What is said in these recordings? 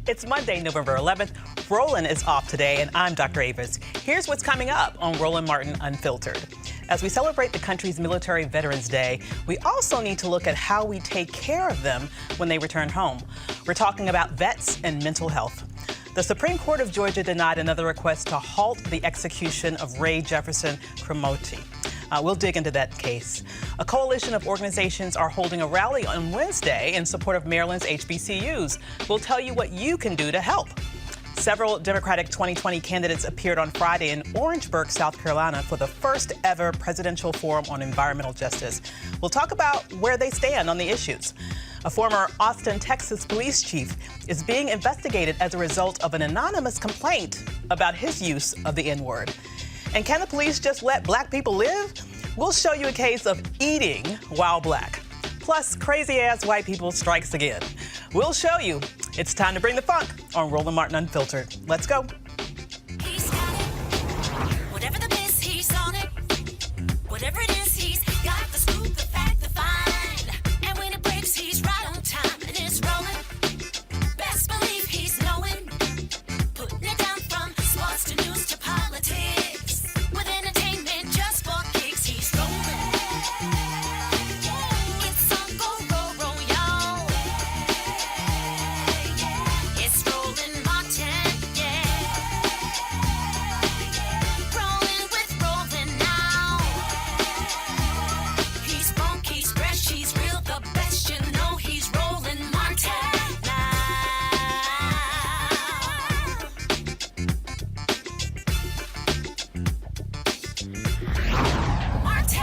It's Monday, November 11th. Roland is off today, and I'm Dr. Avis. Here's what's coming up on Roland Martin Unfiltered. As we celebrate the country's Military Veterans Day, we also need to look at how we take care of them when they return home. We're talking about vets and mental health. The Supreme Court of Georgia denied another request to halt the execution of Ray Jefferson Cromartie. We'll dig into that case. A coalition of organizations are holding a rally on Wednesday in support of Maryland's HBCUs. We'll tell you what you can do to help. Several Democratic 2020 candidates appeared on Friday in Orangeburg, South Carolina for the first ever presidential forum on environmental justice. We'll talk about where they stand on the issues. A former Austin, Texas police chief is being investigated as a result of an anonymous complaint about his use of the N-word. And can the police just let black people live? We'll show you a case of eating while black. Plus, crazy-ass white people strikes again. We'll show you. It's time to bring the funk on Roland Martin Unfiltered. Let's go. He's got it. Whatever the miss, he's on it. Whatever it is, he's got the scoop, the fact, the find. And when it breaks, he's right on time and it's rolling. Best believe he's knowing. Putting it down from sports to news to politics. With entertainment just for kicks, he's rolling. It's on go, roll, y'all. It's Roland Martin, yeah. Rolling with Roland now. He's funky, he's fresh, he's real, the best, you know he's Roland Martin now. Martin.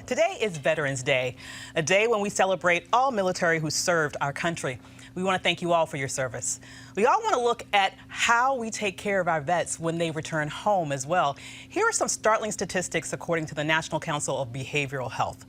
Today is Veterans Day, a day when we celebrate all military who served our country. We want to thank you all for your service. We all want to look at how we take care of our vets when they return home as well. Here are some startling statistics according to the National Council of Behavioral Health.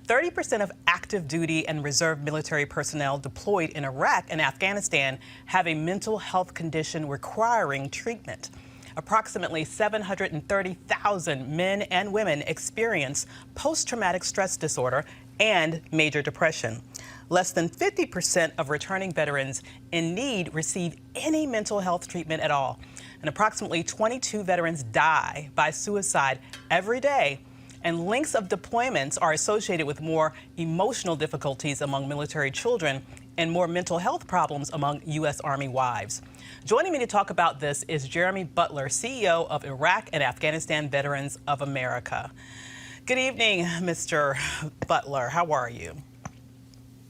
30% of active duty and reserve military personnel deployed in Iraq and Afghanistan have a mental health condition requiring treatment. Approximately 730,000 men and women experience post-traumatic stress disorder and major depression. Less than 50% of returning veterans in need receive any mental health treatment at all. And approximately 22 veterans die by suicide every day. And lengths of deployments are associated with more emotional difficulties among military children and more mental health problems among U.S. Army wives. Joining me to talk about this is Jeremy Butler, CEO of Iraq and Afghanistan Veterans of America. Good evening, Mr. Butler. How are you?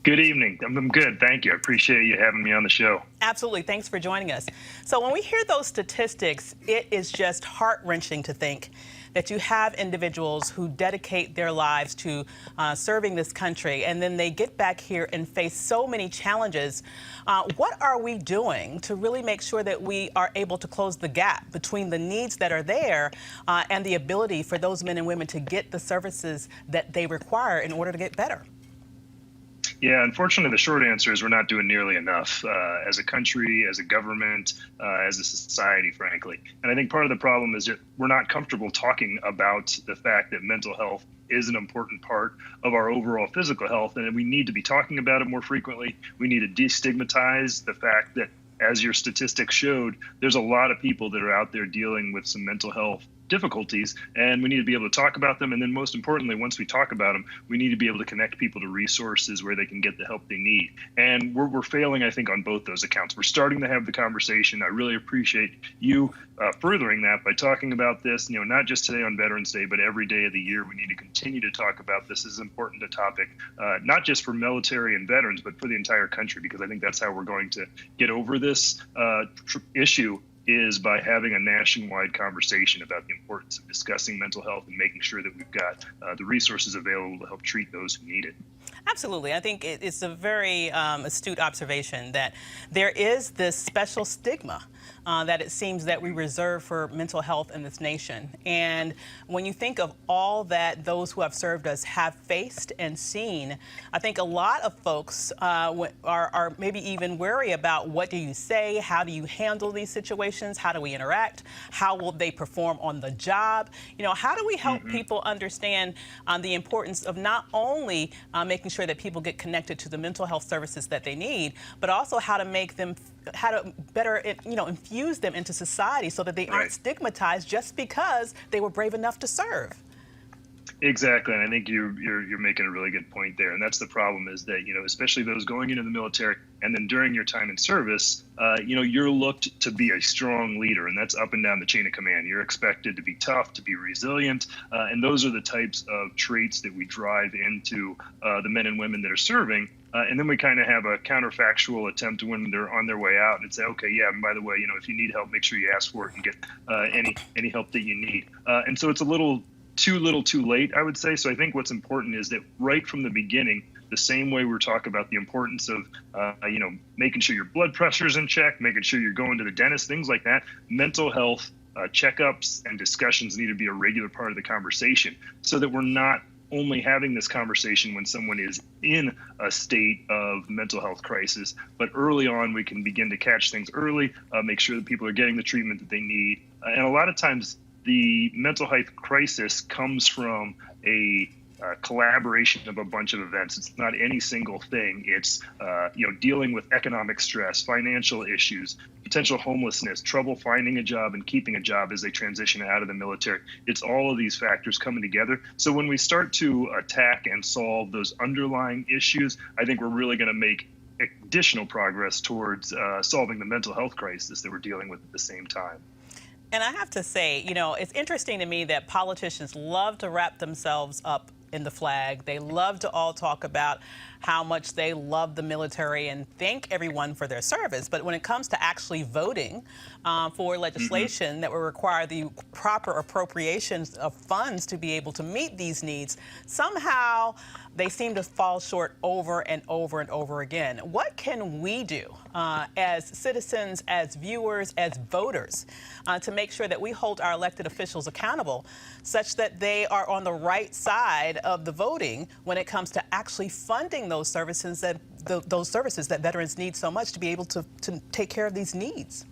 Good evening. I'm good. Thank you. I appreciate you having me on the show. Absolutely. Thanks for joining us. So when we hear those statistics, it is just heart-wrenching to think that you have individuals who dedicate their lives to serving this country, and then they get back here and face so many challenges. What are we doing to really make sure that we are able to close the gap between the needs that are there and the ability for those men and women to get the services that they require in order to get better? Yeah, unfortunately, the short answer is we're not doing nearly enough as a country, as a government, as a society, frankly. And I think part of the problem is that we're not comfortable talking about the fact that mental health is an important part of our overall physical health, and we need to be talking about it more frequently. We need to destigmatize the fact that, as your statistics showed, there's a lot of people that are out there dealing with some mental health difficulties, and we need to be able to talk about them. And then most importantly, once we talk about them, we need to be able to connect people to resources where they can get the help they need. And we're failing, I think, on both those accounts. We're starting to have the conversation. I really appreciate you furthering that by talking about this, not just today on Veterans Day, but every day of the year. We need to continue to talk about this. As important a topic, not just for military and veterans, but for the entire country, because I think that's how we're going to get over this issue, is by having a nationwide conversation about the importance of discussing mental health and making sure that we've got the resources available to help treat those who need it. Absolutely. I think it's a very astute observation that there is this special stigma that it seems that we reserve for mental health in this nation. And when you think of all that those who have served us have faced and seen, I think a lot of folks are maybe even wary about what do you say, how do you handle these situations, how do we interact, how will they perform on the job? You know, how do we help people understand the importance of not only making sure that people get connected to the mental health services that they need, but also how to make them, how to better, infuse them into society so that they aren't stigmatized just because they were brave enough to serve. Exactly, and I think you're making a really good point there, and that's the problem is that, especially those going into the military and then during your time in service, you're looked to be a strong leader, and that's up and down the chain of command. You're expected to be tough, to be resilient, and those are the types of traits that we drive into the men and women that are serving. And then we kind of have a counterfactual attempt when they're on their way out and say, okay, yeah, and by the way, if you need help, make sure you ask for it and get any help that you need. And so it's a little too late, I would say. So I think what's important is that right from the beginning, the same way we're talking about the importance of, making sure your blood pressure's in check, making sure you're going to the dentist, things like that, mental health checkups and discussions need to be a regular part of the conversation so that we're not only having this conversation when someone is in a state of mental health crisis, but early on we can begin to catch things early, make sure that people are getting the treatment that they need. And a lot of times the mental health crisis comes from a collaboration of a bunch of events. It's not any single thing. It's dealing with economic stress, financial issues, potential homelessness, trouble finding a job and keeping a job as they transition out of the military. It's all of these factors coming together. So when we start to attack and solve those underlying issues, I think we're really going to make additional progress towards solving the mental health crisis that we're dealing with at the same time. And I have to say, it's interesting to me that politicians love to wrap themselves up in the flag. They love to all talk about how much they love the military and thank everyone for their service. But when it comes to actually voting for legislation that will require the proper appropriations of funds to be able to meet these needs, somehow they seem to fall short over and over and over again. What can we do as citizens, as viewers, as voters to make sure that we hold our elected officials accountable such that they are on the right side of the voting when it comes to actually funding those services that veterans need so much to be able to take care of these needs?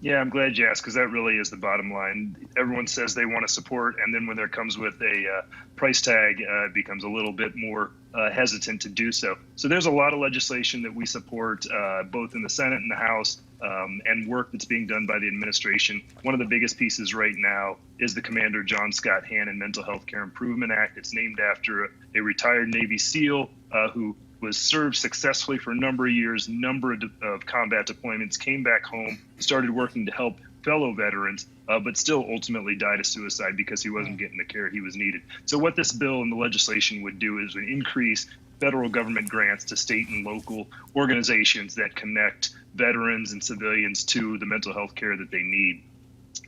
Yeah, I'm glad you asked, because that really is the bottom line. Everyone says they want to support, and then when there comes with a price tag, it becomes a little bit more hesitant to do so. So there's a lot of legislation that we support, both in the Senate and the House, and work that's being done by the administration. One of the biggest pieces right now is the Commander John Scott Hannon Mental Health Care Improvement Act. It's named after a retired Navy SEAL who was served successfully for a number of years, number of combat deployments, came back home, started working to help fellow veterans, but still ultimately died of suicide because he wasn't getting the care he was needed. So what this bill and the legislation would do is would increase federal government grants to state and local organizations that connect veterans and civilians to the mental health care that they need.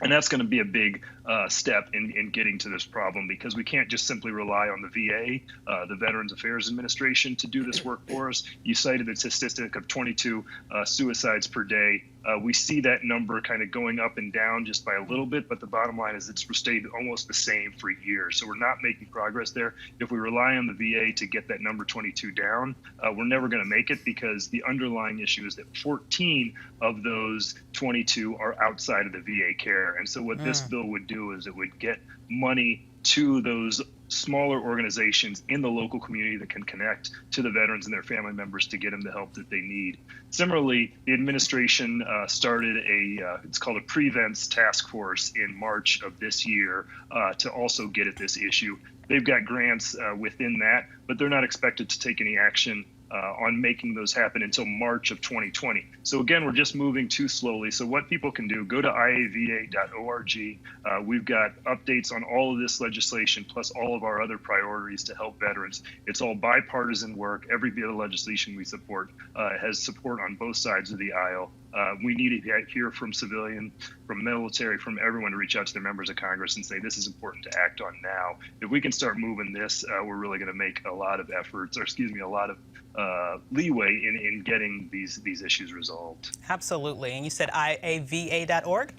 And that's going to be a big step in getting to this problem, because we can't just simply rely on the VA, the Veterans Affairs Administration, to do this work for us. You cited the statistic of 22 suicides per day. We see that number kind of going up and down just by a little bit, but the bottom line is it's stayed almost the same for years. So we're not making progress there. If we rely on the VA to get that number 22 down, we're never going to make it, because the underlying issue is that 14 of those 22 are outside of the VA care. And so what this bill would do is it would get money to those smaller organizations in the local community that can connect to the veterans and their family members to get them the help that they need. Similarly, the administration started it's called a Prevents Task Force in March of this year to also get at this issue. They've got grants within that, but they're not expected to take any action on making those happen until March of 2020. So again, we're just moving too slowly. So what people can do, go to iava.org. We've got updates on all of this legislation, plus all of our other priorities to help veterans. It's all bipartisan work. Every bit of legislation we support has support on both sides of the aisle. We need to hear from civilian, from military, from everyone to reach out to their members of Congress and say, this is important to act on now. If we can start moving this, we're really going to make a lot of efforts, a lot of leeway in getting these issues resolved. Absolutely. And you said IAVA.org?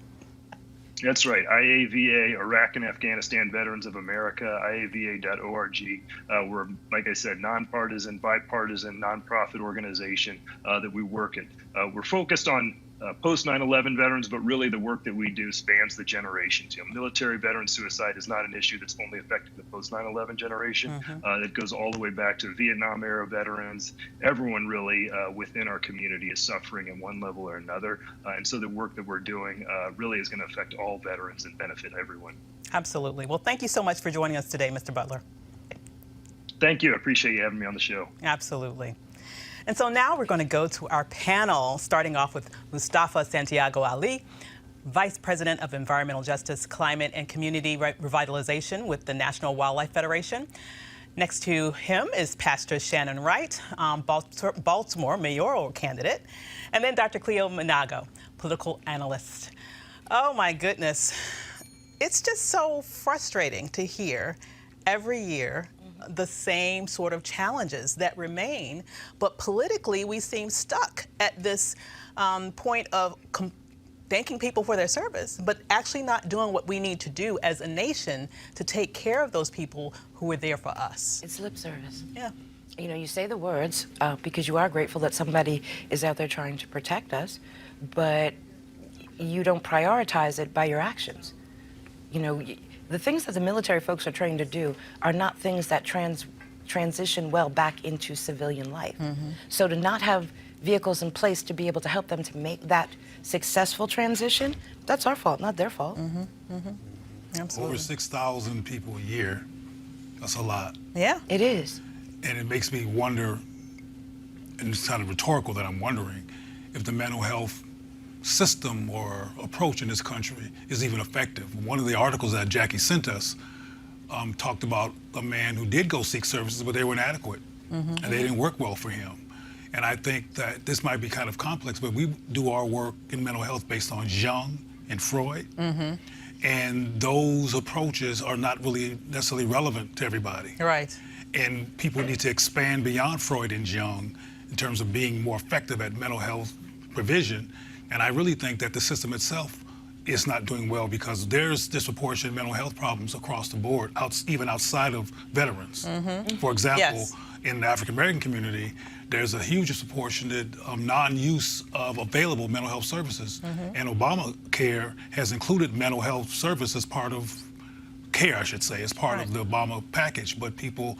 That's right. IAVA, Iraq and Afghanistan Veterans of America, IAVA.org. We're, like I said, nonpartisan, bipartisan, nonprofit organization that we work in. We're focused on post 9/11 veterans, but really the work that we do spans the generations. Military veteran suicide is not an issue that's only affecting the post 9/11 generation. It goes all the way back to Vietnam era veterans. Everyone really within our community is suffering in one level or another. And so the work that we're doing really is going to affect all veterans and benefit everyone. Absolutely. Well, thank you so much for joining us today, Mr. Butler. Thank you. I appreciate you having me on the show. Absolutely. And so now we're going to go to our panel, starting off with Mustafa Santiago Ali, Vice President of Environmental Justice, Climate and Community Revitalization with the National Wildlife Federation. Next to him is Pastor Shannon Wright, Baltimore mayoral candidate. And then Dr. Cleo Minago, political analyst. Oh my goodness. It's just so frustrating to hear every year the same sort of challenges that remain, but politically we seem stuck at this point of thanking people for their service, but actually not doing what we need to do as a nation to take care of those people who are there for us. It's lip service. Yeah. You say the words because you are grateful that somebody is out there trying to protect us, but you don't prioritize it by your actions. The things that the military folks are trained to do are not things that transition well back into civilian life. So to not have vehicles in place to be able to help them to make that successful transition, that's our fault, not their fault. Absolutely. Over 6,000 people a year, that's a lot. Yeah. It is. And it makes me wonder, and it's kind of rhetorical that I'm wondering, if the mental health system or approach in this country is even effective. One of the articles that Jackie sent us talked about a man who did go seek services, but they were inadequate and they didn't work well for him. And I think that this might be kind of complex, but we do our work in mental health based on Jung and Freud. And those approaches are not really necessarily relevant to everybody. Right. And people need to expand beyond Freud and Jung in terms of being more effective at mental health provision. And I really think that the system itself is not doing well because there's disproportionate mental health problems across the board, even outside of veterans. For example, in the African American community, there's a huge disproportionate non-use of available mental health services. And Obamacare has included mental health service as part of care, I should say, as part of the Obama package, but people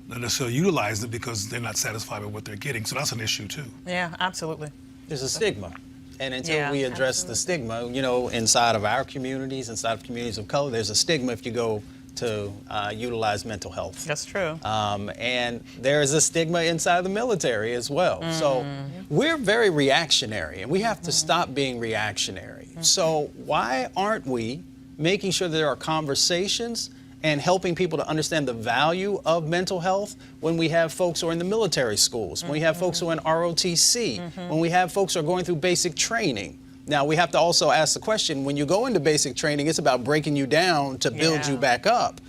don't necessarily utilize it because they're not satisfied with what they're getting. So that's an issue too. Yeah, absolutely. There's a stigma. And until we address the stigma, inside of our communities, inside of communities of color, there's a stigma if you go to utilize mental health. That's true. And there is a stigma inside the military as well. So we're very reactionary, and we have to stop being reactionary. So why aren't we making sure that there are conversations and helping people to understand the value of mental health when we have folks who are in the military schools, when we have folks who are in ROTC, when we have folks who are going through basic training. Now, we have to also ask the question, when you go into basic training, it's about breaking you down to build you back up.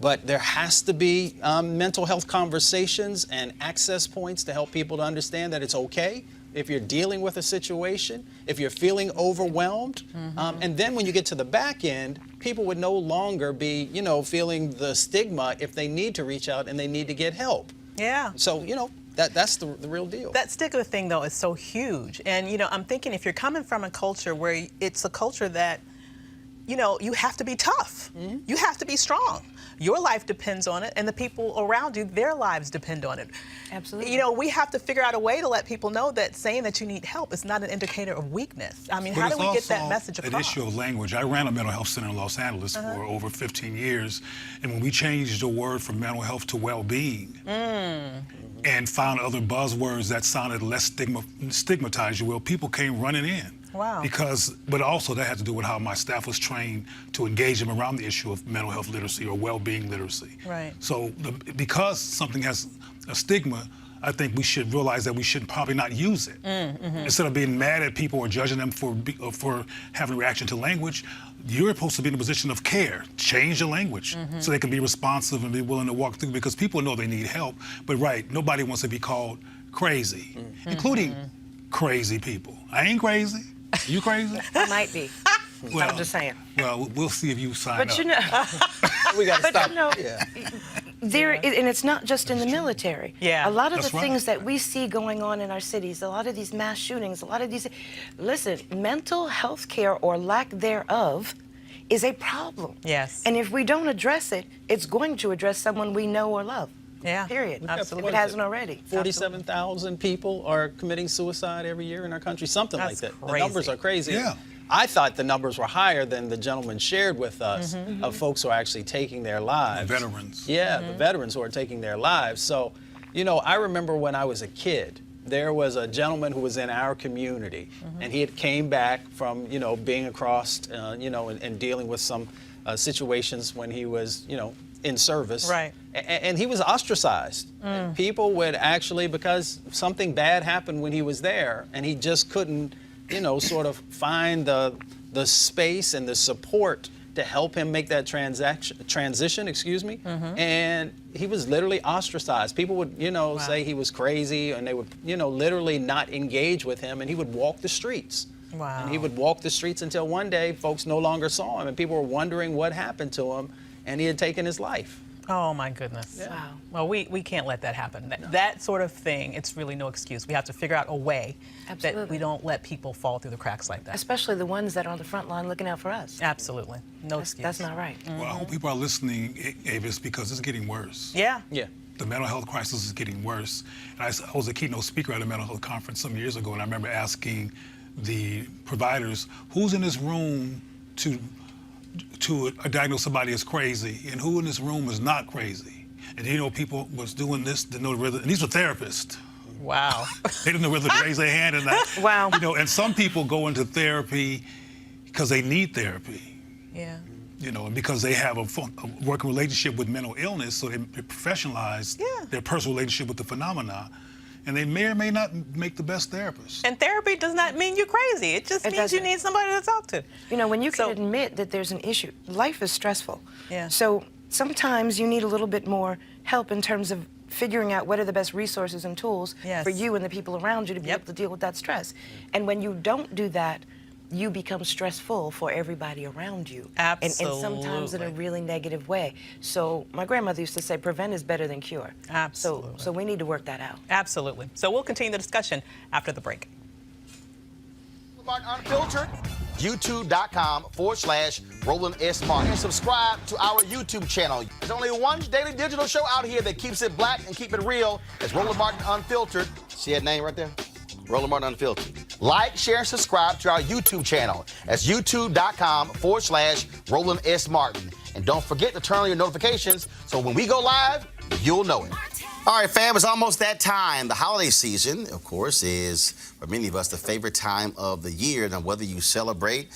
But there has to be mental health conversations and access points to help people to understand that it's okay if you're dealing with a situation, if you're feeling overwhelmed. And then when you get to the back end, people would no longer be, feeling the stigma if they need to reach out and they need to get help. Yeah. So, that's the real deal. That stigma thing, though, is so huge. And, I'm thinking if you're coming from a culture where it's a culture that, you have to be tough. You have to be strong. Your life depends on it, and the people around you, their lives depend on it. Absolutely. We have to figure out a way to let people know that saying that you need help is not an indicator of weakness. I mean, how do we get that message across? An issue of language. I ran a mental health center in Los Angeles for over 15 years, and when we changed the word from mental health to well-being, and found other buzzwords that sounded less stigmatized, people came running in. Wow. But also that had to do with how my staff was trained to engage them around the issue of mental health literacy or well-being literacy. Right. So because something has a stigma, I think we should realize that we should probably not use it. Instead of being mad at people or judging them for having a reaction to language, you're supposed to be in a position of care. Change the language so they can be responsive and be willing to walk through, because people know they need help. But nobody wants to be called crazy, including crazy people. I ain't crazy. You crazy? I might be. Well, I'm just saying. Well, we'll see if you sign But up. you know, We got to but stop. you know, Yeah. and it's not just in the military. Yeah. A lot of That's the right. things that we see going on in our cities, a lot of these mass shootings, a lot of these, listen, mental health care or lack thereof is a problem. Yes. And if we don't address it, it's going to address someone we know or love. Yeah. Period. Absolutely. If it hasn't already. 47,000 people are committing suicide every year in our country, something That's like that. The crazy. numbers are crazy. Yeah. I thought the numbers were higher than the gentleman shared with us of folks who are actually taking their lives. Veterans. Yeah, the veterans who are taking their lives. So, you know, I remember when I was a kid, there was a gentleman who was in our community, and he had came back from, you know, being across, you know, and dealing with some situations when he was, you know, in service. Right. And he was ostracized. People would actually, because something bad happened when he was there, and he just couldn't, you know, sort of find the space and the support to help him make that transition, excuse me. And he was literally ostracized. People would, you know, say he was crazy, and they would, you know, literally not engage with him, and he would walk the streets. Wow. And he would walk the streets until one day folks no longer saw him, and people were wondering what happened to him, and he had taken his life. Oh, my goodness. Wow. Well, we can't let that happen. That sort of thing, it's really no excuse. We have to figure out a way that Absolutely. we don't let people fall through the cracks like that. Especially the ones that are on the front line looking out for us. Absolutely. No excuse. That's not right. Well, I hope people are listening, Avis, because it's getting worse. Yeah. Yeah. The mental health crisis is getting worse. And I was a keynote speaker at a mental health conference some years ago, and I remember asking the providers, who's in this room to diagnose somebody as crazy, and who in this room is not crazy? And you know, people was doing this, didn't know whether, and these were therapists. Wow. They didn't know whether to raise their hand or not. Wow. You know, and some people go into therapy because they need therapy. Yeah. You know, and because they have a working relationship with mental illness, so they professionalize their personal relationship with the phenomena, and they may or may not make the best therapist. And therapy does not mean you're crazy. It just means you doesn't. need somebody to talk to. You know, when you can So- admit that there's an issue, life is stressful. Yeah. So sometimes you need a little bit more help in terms of figuring out what are the best resources and tools Yes. for you and the people around you to be able to deal with that stress. And when you don't do that, you become stressful for everybody around you. And sometimes in a Absolutely. really negative way. So my grandmother used to say, prevent is better than cure. Absolutely. So we need to work that out. Absolutely. So we'll continue the discussion after the break. Martin Unfiltered, youtube.com/Roland S. Martin. And subscribe to our YouTube channel. There's only one daily digital show out here that keeps it black and keep it real. It's Roland Martin Unfiltered. See that name right there? Roland Martin Unfiltered. Like, share, and subscribe to our YouTube channel. That's youtube.com/Roland S. Martin. And don't forget to turn on your notifications so when we go live, you'll know it. All right, fam, it's almost that time. The holiday season, of course, is, for many of us, the favorite time of the year. Now, whether you celebrate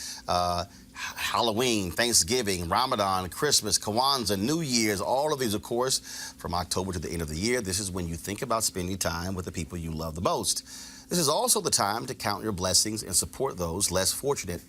Halloween, Thanksgiving, Ramadan, Christmas, Kwanzaa, New Year's, all of these, of course, from October to the end of the year, this is when you think about spending time with the people you love the most. This is also the time to count your blessings and support those less fortunate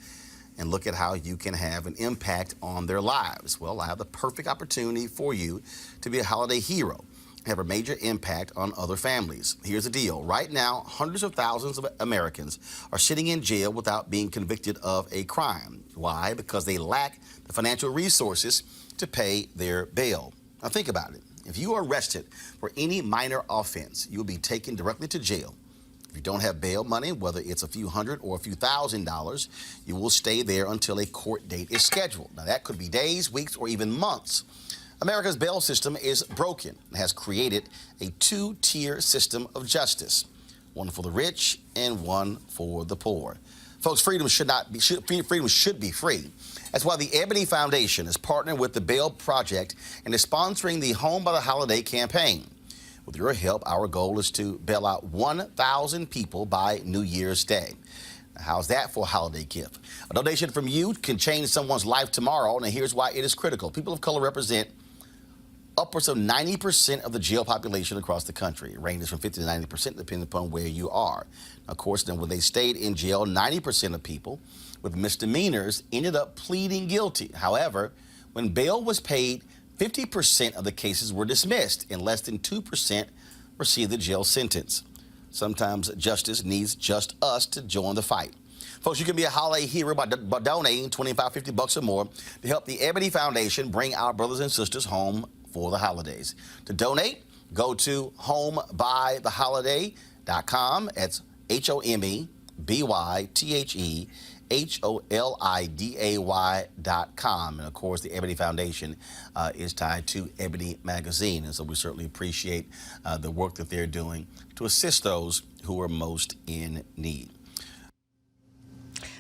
and look at how you can have an impact on their lives. Well, I have the perfect opportunity for you to be a holiday hero and have a major impact on other families. Here's the deal. Right now, hundreds of thousands of Americans are sitting in jail without being convicted of a crime. Why? Because they lack the financial resources to pay their bail. Now think about it. If you are arrested for any minor offense, you'll be taken directly to jail. If you don't have bail money, whether it's a few hundred or a few $1,000s, you will stay there until a court date is scheduled. Now, that could be days, weeks, or even months. America's bail system is broken and has created a two-tier system of justice, one for the rich and one for the poor. Folks, freedom should be free. That's why the Ebony Foundation is partnering with the Bail Project and is sponsoring the Home by the Holiday campaign. With your help, our goal is to bail out 1,000 people by New Year's Day. Now, how's that for a holiday gift? A donation from you can change someone's life tomorrow, and here's why it is critical. People of color represent upwards of 90% of the jail population across the country. It ranges from 50 to 90% depending upon where you are. Now, of course, then when they stayed in jail, 90% of people with misdemeanors ended up pleading guilty. However, when bail was paid, 50% of the cases were dismissed and less than 2% received the jail sentence. Sometimes justice needs just us to join the fight. Folks, you can be a holiday hero by donating $25, $50 or more to help the Ebony Foundation bring our brothers and sisters home for the holidays. To donate, go to homebytheholiday.com. That's HOMEBYTHEHOLIDAY.com. And of course, the Ebony Foundation is tied to Ebony Magazine. And so we certainly appreciate the work that they're doing to assist those who are most in need.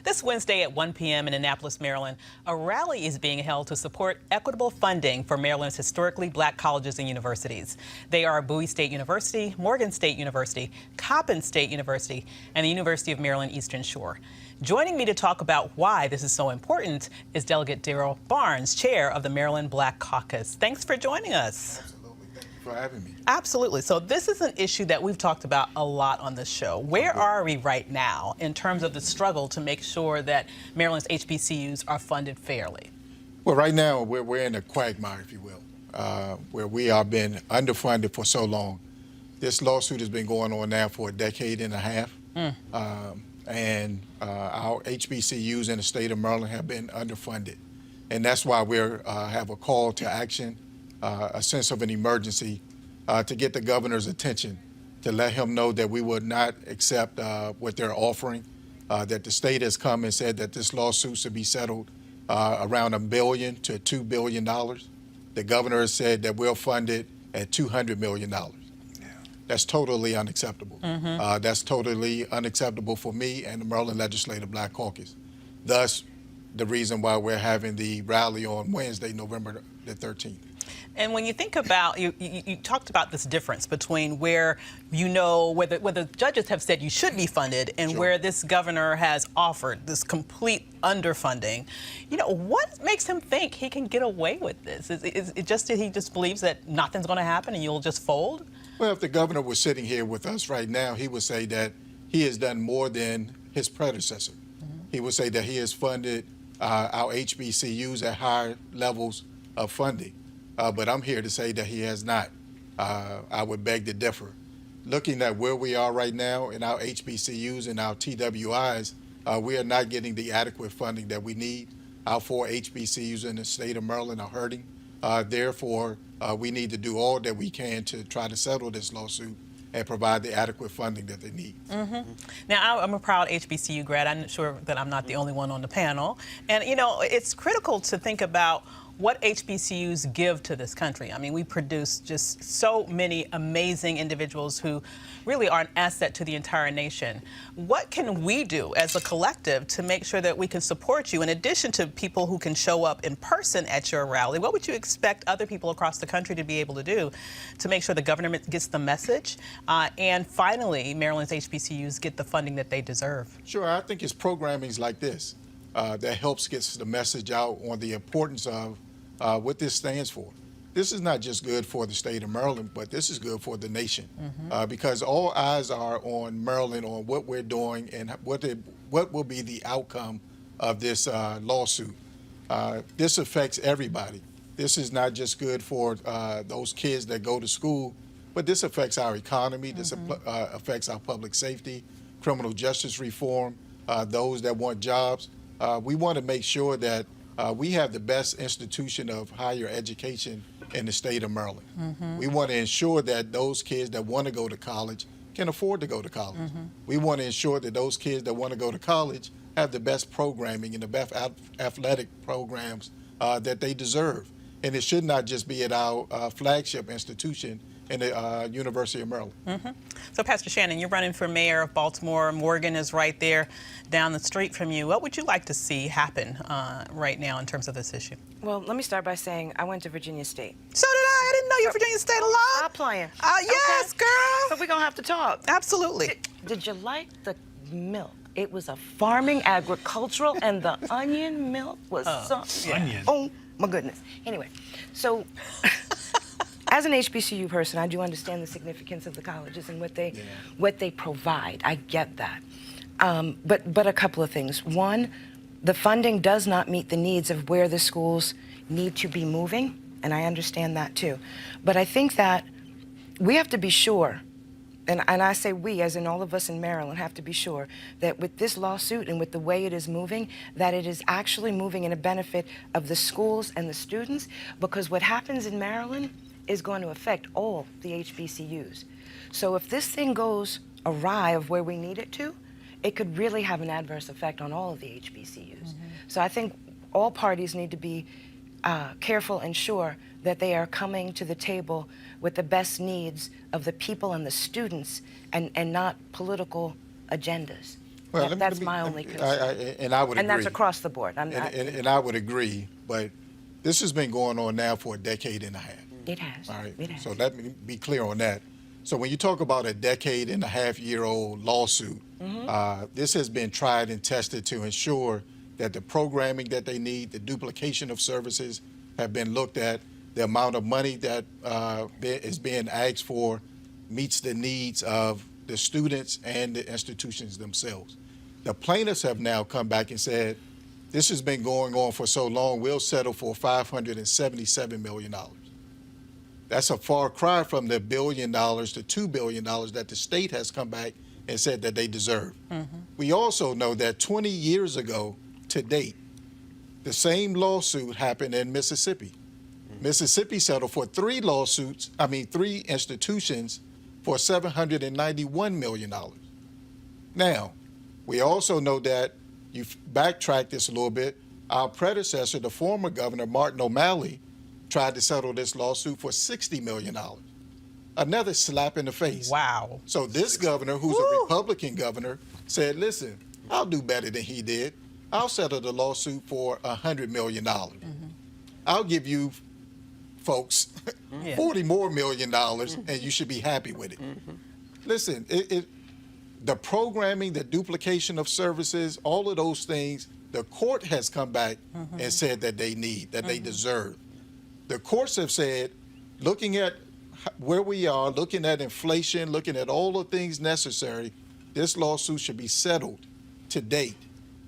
This Wednesday at 1 p.m. in Annapolis, Maryland, a rally is being held to support equitable funding for Maryland's historically black colleges and universities. They are Bowie State University, Morgan State University, Coppin State University, and the University of Maryland Eastern Shore. Joining me to talk about why this is so important is Delegate Darrell Barnes, chair of the Maryland Black Caucus. Thanks for joining us. For having me. Absolutely. So this is an issue that we've talked about a lot on this show. Where are we right now in terms of the struggle to make sure that Maryland's HBCUs are funded fairly? Well, right now we're in a quagmire, if you will, where we have been underfunded for so long. This lawsuit has been going on now for a decade and a half. And our HBCUs in the state of Maryland have been underfunded. And that's why we have a call to action, a sense of an emergency to get the governor's attention, to let him know that we would not accept what they're offering, that the state has come and said that this lawsuit should be settled around $1 billion to $2 billion. The governor has said that we'll fund it at $200 million. That's totally unacceptable. That's totally unacceptable for me and the Maryland Legislative Black Caucus. Thus, the reason why we're having the rally on Wednesday, November the 13th. And when you think about, you talked about this difference between where where the judges have said you should be funded and where this governor has offered this complete underfunding. What makes him think he can get away with this? Is it just that he just believes that nothing's going to happen and you'll just fold? Well, if the governor was sitting here with us right now, he would say that he has done more than his predecessor. He would say that he has funded our HBCUs at higher levels of funding. But I'm here to say that he has not. I would beg to differ. Looking at where we are right now in our HBCUs and our TWIs, we are not getting the adequate funding that we need. Our 4 HBCUs in the state of Maryland are hurting. Therefore, we need to do all that we can to try to settle this lawsuit and provide the adequate funding that they need. Now, I'm a proud HBCU grad. I'm sure that I'm not the only one on the panel. And, it's critical to think about what HBCUs give to this country. I mean, we produce just so many amazing individuals who really are an asset to the entire nation. What can we do as a collective to make sure that we can support you? In addition to people who can show up in person at your rally, what would you expect other people across the country to be able to do to make sure the government gets the message and finally Maryland's HBCUs get the funding that they deserve? Sure, I think it's programming like this that helps get the message out on the importance of what this stands for. This is not just good for the state of Maryland, but this is good for the nation because all eyes are on Maryland, on what we're doing and what will be the outcome of this lawsuit. This affects everybody. This is not just good for those kids that go to school, but this affects our economy. This affects our public safety, criminal justice reform, those that want jobs. We want to make sure that we have the best institution of higher education in the state of Maryland. We want to ensure that those kids that want to go to college can afford to go to college. We want to ensure that those kids that want to go to college have the best programming and the best athletic programs that they deserve. And it should not just be at our flagship institution in the University of Maryland. So, Pastor Shannon, you're running for mayor of Baltimore. Morgan is right there down the street from you. What would you like to see happen right now in terms of this issue? Well, let me start by saying I went to Virginia State. So did I. I didn't know you were Virginia State alum. Stop playing. Yes, Okay. girl. So we're going to have to talk. Absolutely. Did you like the milk? It was a farming, agricultural, and the onion milk was Onion. Oh, my goodness. Anyway, so as an HBCU person, I do understand the significance of the colleges and what they provide. I get that. But a couple of things. One, the funding does not meet the needs of where the schools need to be moving, and I understand that too. But I think that we have to be sure and I say we, as in all of us in Maryland, have to be sure that with this lawsuit and with the way it is moving, that it is actually moving in a benefit of the schools and the students, because what happens in Maryland is going to affect all the HBCUs. So if this thing goes awry of where we need it to, it could really have an adverse effect on all of the HBCUs. So I think all parties need to be careful and sure that they are coming to the table with the best needs of the people and the students, and not political agendas. Well, That's my only concern. And I would agree. And that's across the board. And I would agree, but this has been going on now for a decade and a half. It has. All right. It has. So let me be clear on that. So when you talk about a decade and a half year old lawsuit, this has been tried and tested to ensure that the programming that they need, the duplication of services have been looked at, the amount of money that is being asked for meets the needs of the students and the institutions themselves. The plaintiffs have now come back and said, this has been going on for so long, we'll settle for $577 million. That's a far cry from the $1 billion to $2 billion that the state has come back and said that they deserve. We also know that 20 years ago to date, the same lawsuit happened in Mississippi. Mississippi settled for three institutions for $791 million. Now, we also know that, you backtrack this a little bit, our predecessor, the former governor, Martin O'Malley, tried to settle this lawsuit for $60 million. Another slap in the face. Wow. So this governor, who's a Republican governor, said, listen, I'll do better than he did. I'll settle the lawsuit for $100 million. I'll give you folks $40 more million, and you should be happy with it. Listen, the programming, the duplication of services, all of those things, the court has come back and said that they need, that they deserve. The courts have said, looking at where we are, looking at inflation, looking at all the things necessary, this lawsuit should be settled to date,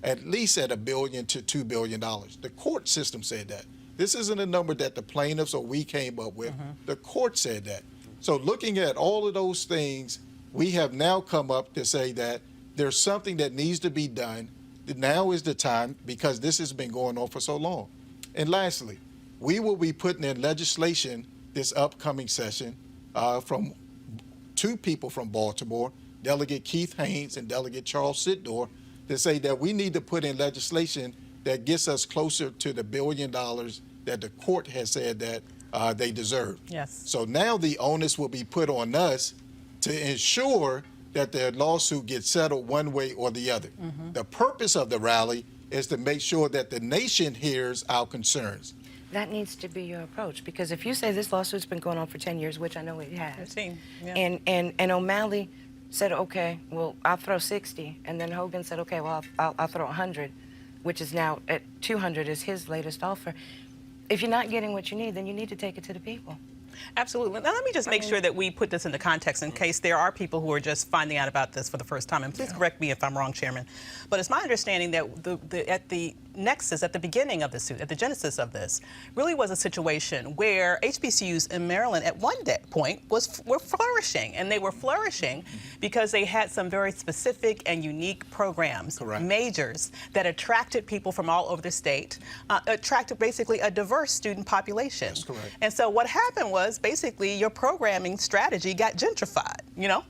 at least at $1 billion to $2 billion. The court system said that. This isn't a number that the plaintiffs or we came up with. The court said that. So looking at all of those things, we have now come up to say that there's something that needs to be done. Now is the time, because this has been going on for so long. And lastly, we will be putting in legislation this upcoming session from two people from Baltimore, Delegate Keith Haynes and Delegate Charles Sitdor, to say that we need to put in legislation that gets us closer to the $1 billion that the court has said that they deserve. Yes. So now the onus will be put on us to ensure that the lawsuit gets settled one way or the other. The purpose of the rally is to make sure that the nation hears our concerns. That needs to be your approach, because if you say this lawsuit's been going on for 10 years, which I know it has, 15, yeah. and O'Malley said, okay, well, I'll throw 60, and then Hogan said, okay, well, I'll throw 100, which is now at 200 is his latest offer. If you're not getting what you need, then you need to take it to the people. Absolutely. Now, let me just make sure that we put this into context in case there are people who are just finding out about this for the first time. And please correct me if I'm wrong, Chairman. But it's my understanding that at the nexus, at the beginning of the suit, at the genesis of this, really was a situation where HBCUs in Maryland at one point were flourishing. And they were flourishing because they had some very specific and unique programs, majors, that attracted people from all over the state, attracted basically a diverse student population. That's correct. And so what happened was basically your programming strategy got gentrified,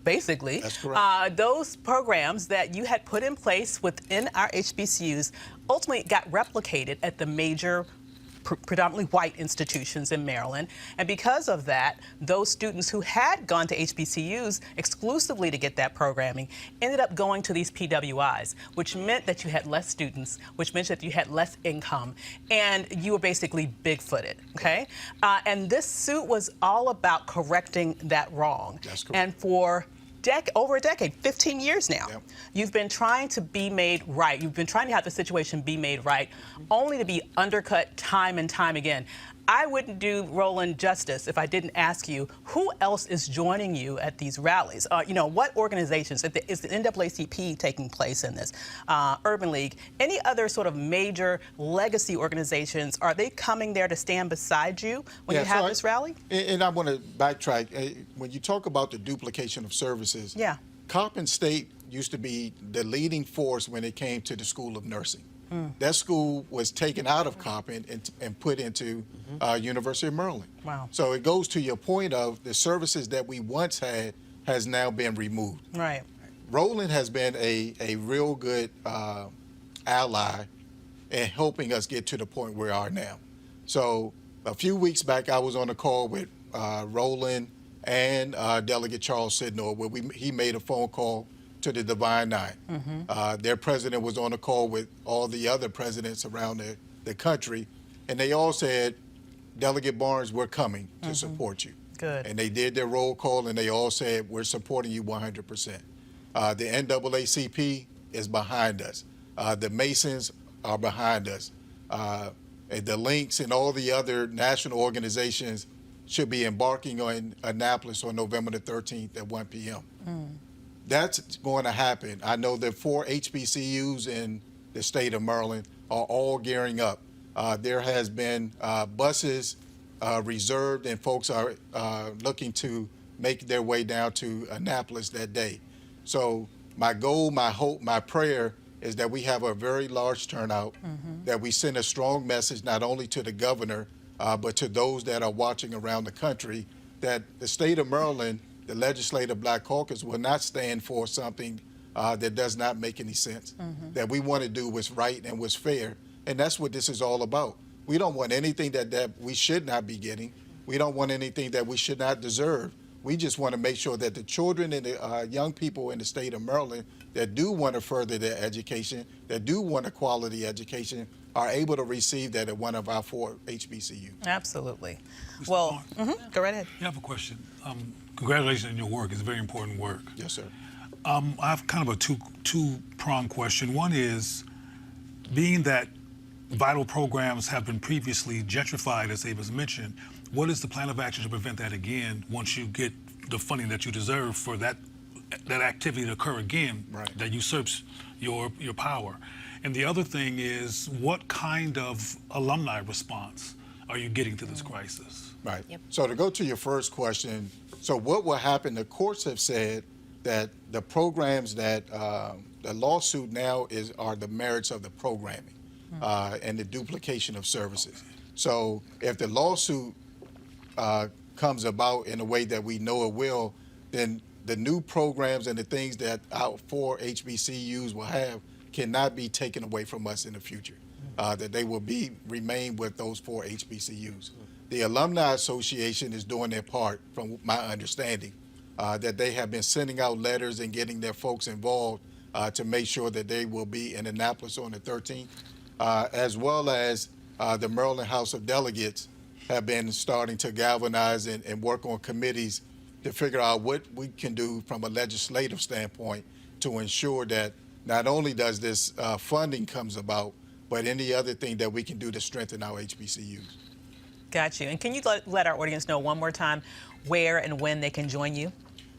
basically. That's correct. Those programs that you had put in place within our HBCUs ultimately got replicated at the major predominantly white institutions in Maryland. And because of that, those students who had gone to HBCUs exclusively to get that programming ended up going to these PWIs, which meant that you had less students, which meant that you had less income, and you were basically big-footed, okay? And this suit was all about correcting that wrong. That's correct. And for over a decade, 15 years now. Yep. You've been trying to be made right. You've been trying to have the situation be made right, only to be undercut time and time again. I wouldn't do Roland justice if I didn't ask you who else is joining you at these rallies. What organizations? Is the NAACP taking place in this? Urban League? Any other sort of major legacy organizations? Are they coming there to stand beside you when you have this rally? And I want to backtrack. When you talk about the duplication of services, Coppin State used to be the leading force when it came to the School of Nursing. That school was taken out of Coppin and put into University of Maryland. Wow. So it goes to your point of the services that we once had has now been removed. Right. Roland has been a real good ally in helping us get to the point where we are now. So a few weeks back, I was on a call with Roland and Delegate Charles Sidnor, where he made a phone call to the Divine Nine. Their president was on a call with all the other presidents around the country, and they all said, Delegate Barnes, we're coming to support you. Good. And they did their roll call, and they all said, we're supporting you 100%. The NAACP is behind us. The Masons are behind us. And the Links and all the other national organizations should be embarking on Annapolis on November the 13th at 1 p.m. That's going to happen. I know that 4 HBCUs in the state of Maryland are all gearing up. There has been buses reserved, and folks are looking to make their way down to Annapolis that day. So my goal, my hope, my prayer is that we have a very large turnout, that we send a strong message not only to the governor, but to those that are watching around the country, that the state of Maryland, the Legislative Black Caucus, will not stand for something that does not make any sense, that we want to do what's right and what's fair. And that's what this is all about. We don't want anything that we should not be getting. We don't want anything that we should not deserve. We just want to make sure that the children and the young people in the state of Maryland that do want to further their education, that do want a quality education, are able to receive that at one of our 4 HBCUs. Absolutely. Mr. Well, Barnes, go right ahead. I have a question. Congratulations on your work. It's very important work. Yes, sir. I have kind of a two-pronged question. One is, being that vital programs have been previously gentrified, as Ava mentioned, what is the plan of action to prevent that again once you get the funding that you deserve for that activity to occur again, that usurps your power? And the other thing is, what kind of alumni response are you getting to this crisis? Right. So to go to your first question, so what will happen, the courts have said that the programs that the lawsuit now are the merits of the programming and the duplication of services. So if the lawsuit comes about in a way that we know it will, then the new programs and the things that our 4 HBCUs will have cannot be taken away from us in the future, that they will remain with those 4 HBCUs. The Alumni Association is doing their part, from my understanding, that they have been sending out letters and getting their folks involved to make sure that they will be in Annapolis on the 13th, as well as the Maryland House of Delegates have been starting to galvanize and work on committees to figure out what we can do from a legislative standpoint to ensure that not only does this funding comes about, but any other thing that we can do to strengthen our HBCUs. Got you. And can you let our audience know one more time where and when they can join you?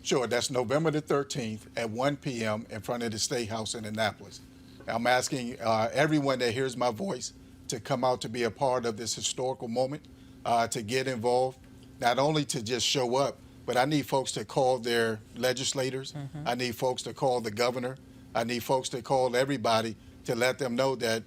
Sure. That's November the 13th at 1 p.m. in front of the State House in Annapolis. I'm asking everyone that hears my voice to come out to be a part of this historical moment, to get involved, not only to just show up, but I need folks to call their legislators. I need folks to call the governor. I need folks to call everybody to let them know that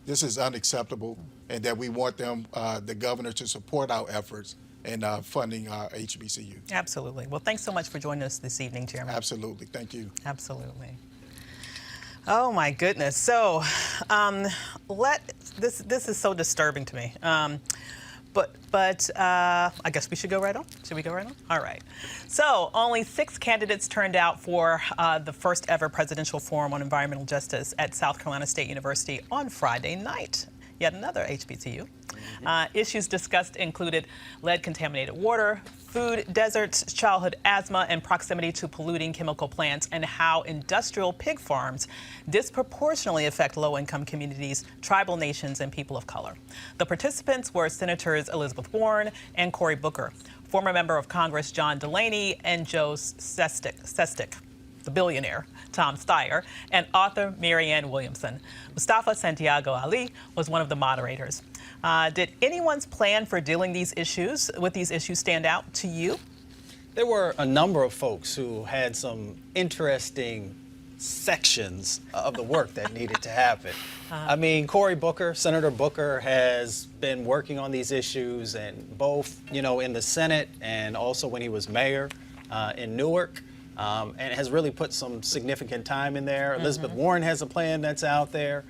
this is unacceptable and that we want them, the governor, to support our efforts in funding our HBCU. Absolutely. Well, thanks so much for joining us this evening, Chairman. Absolutely. Thank you. Absolutely. Oh my goodness. So, this is so disturbing to me. But I guess we should go right on. Should we go right on? All right. So only 6 candidates turned out for the first ever presidential forum on environmental justice at South Carolina State University on Friday night. yet another HBCU. Issues discussed included lead-contaminated water, food deserts, childhood asthma, and proximity to polluting chemical plants, and how industrial pig farms disproportionately affect low-income communities, tribal nations, and people of color. The participants were Senators Elizabeth Warren and Cory Booker, former member of Congress John Delaney, and Joe Sestak, the billionaire Tom Steyer, and author Marianne Williamson. Mustafa Santiago Ali was one of the moderators. Did anyone's plan for dealing with these issues stand out to you? There were a number of folks who had some interesting sections of the work that needed to happen. I mean, Cory Booker, Senator Booker, has been working on these issues, and both, in the Senate and also when he was mayor in Newark, and has really put some significant time in there. Elizabeth Warren has a plan that's out there.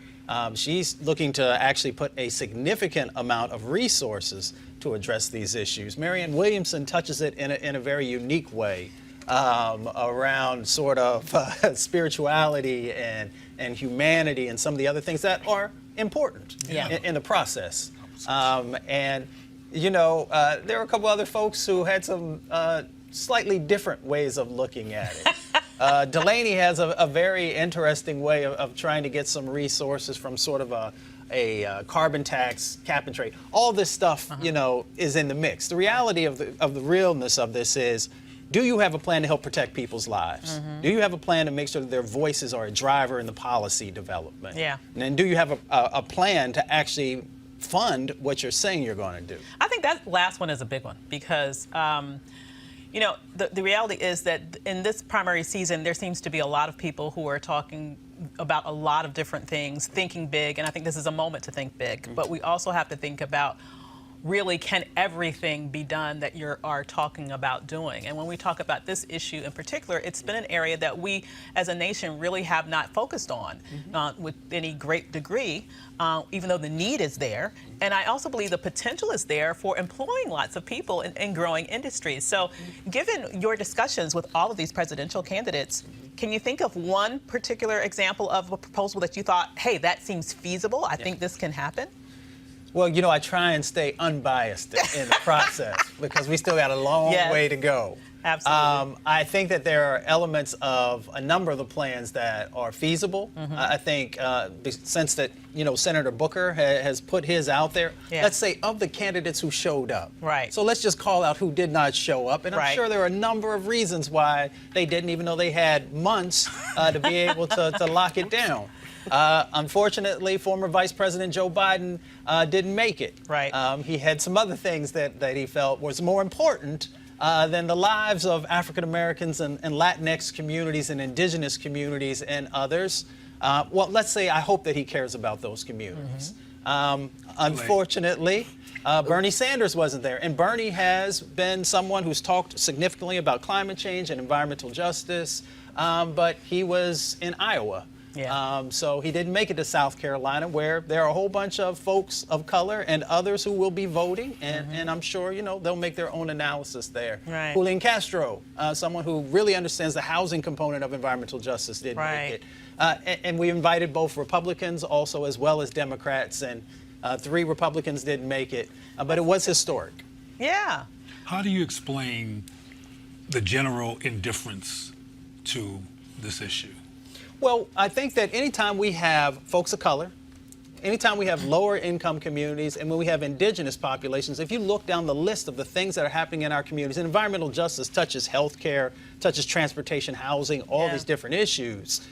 She's looking to actually put a significant amount of resources to address these issues. Marianne Williamson touches it in a very unique way around sort of spirituality and humanity and some of the other things that are important in the process. And, there are a couple other folks who had some slightly different ways of looking at it. Delaney has a very interesting way of trying to get some resources from sort of a carbon tax, cap and trade. All this stuff, is in the mix. The reality of the realness of this is, do you have a plan to help protect people's lives? Do you have a plan to make sure that their voices are a driver in the policy development? Yeah. And then do you have a plan to actually fund what you're saying you're going to do? I think that last one is a big one because the reality is that in this primary season, there seems to be a lot of people who are talking about a lot of different things, thinking big, and I think this is a moment to think big. But we also have to think about, really, can everything be done that you are talking about doing? And when we talk about this issue in particular, it's been an area that we as a nation really have not focused on with any great degree, even though the need is there. And I also believe the potential is there for employing lots of people in growing industries. So given your discussions with all of these presidential candidates, can you think of one particular example of a proposal that you thought, hey, that seems feasible, I think this can happen? Well, I try and stay unbiased in the process because we still got a long way to go. Absolutely. I think that there are elements of a number of the plans that are feasible. I think since that, Senator Booker has put his out there, let's say of the candidates who showed up. Right. So let's just call out who did not show up. And I'm sure there are a number of reasons why they didn't, even though they had months to be able to lock it down. Unfortunately, former Vice President Joe Biden didn't make it. Right. He had some other things that he felt was more important than the lives of African Americans and Latinx communities and indigenous communities and others. Well, let's say I hope that he cares about those communities. Unfortunately, Bernie Sanders wasn't there. And Bernie has been someone who's talked significantly about climate change and environmental justice, but he was in Iowa. So he didn't make it to South Carolina, where there are a whole bunch of folks of color and others who will be voting, and I'm sure they'll make their own analysis there. Julian Castro, someone who really understands the housing component of environmental justice, didn't make it. And we invited both Republicans also as well as Democrats, and 3 Republicans didn't make it, but it was historic. Yeah. How do you explain the general indifference to this issue? Well, I think that anytime we have folks of color, anytime we have lower income communities, and when we have indigenous populations, if you look down the list of the things that are happening in our communities, and environmental justice touches healthcare, touches transportation, housing, all these different issues,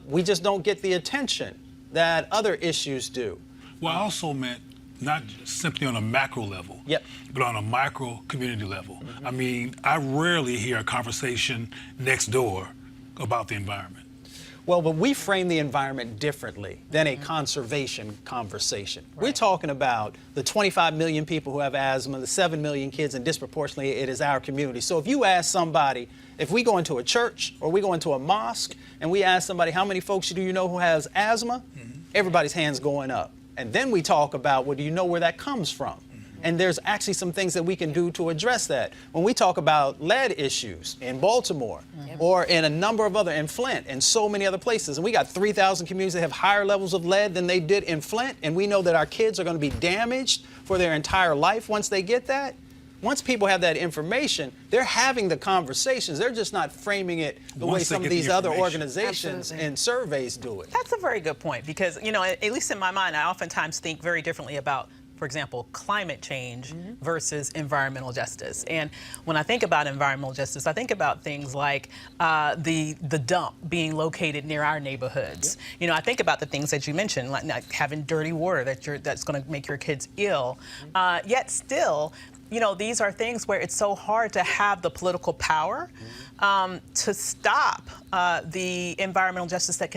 we just don't get the attention that other issues do. Well, I also meant not simply on a macro level, but on a micro community level. I mean, I rarely hear a conversation next door about the environment. Well, but we frame the environment differently than a conservation conversation. We're talking about the 25 million people who have asthma, the 7 million kids, and disproportionately it is our community. So if you ask somebody, if we go into a church or we go into a mosque and we ask somebody, how many folks do you know who has asthma? Everybody's hands going up. And then we talk about, well, do you know where that comes from? And there's actually some things that we can do to address that. When we talk about lead issues in Baltimore or in a number of other, in Flint and so many other places, and we got 3,000 communities that have higher levels of lead than they did in Flint, and we know that our kids are going to be damaged for their entire life once they get that. Once people have that information, they're having the conversations. They're just not framing it the way some of these other organizations and surveys do it. That's a very good point because, you know, at least in my mind, I oftentimes think very differently about, for example, climate change versus environmental justice. And when I think about environmental justice, I think about things like the dump being located near our neighborhoods. You know, I think about the things that you mentioned, like having dirty water that's going to make your kids ill. Yet still, you know, these are things where it's so hard to have the political power to stop the environmental injustice that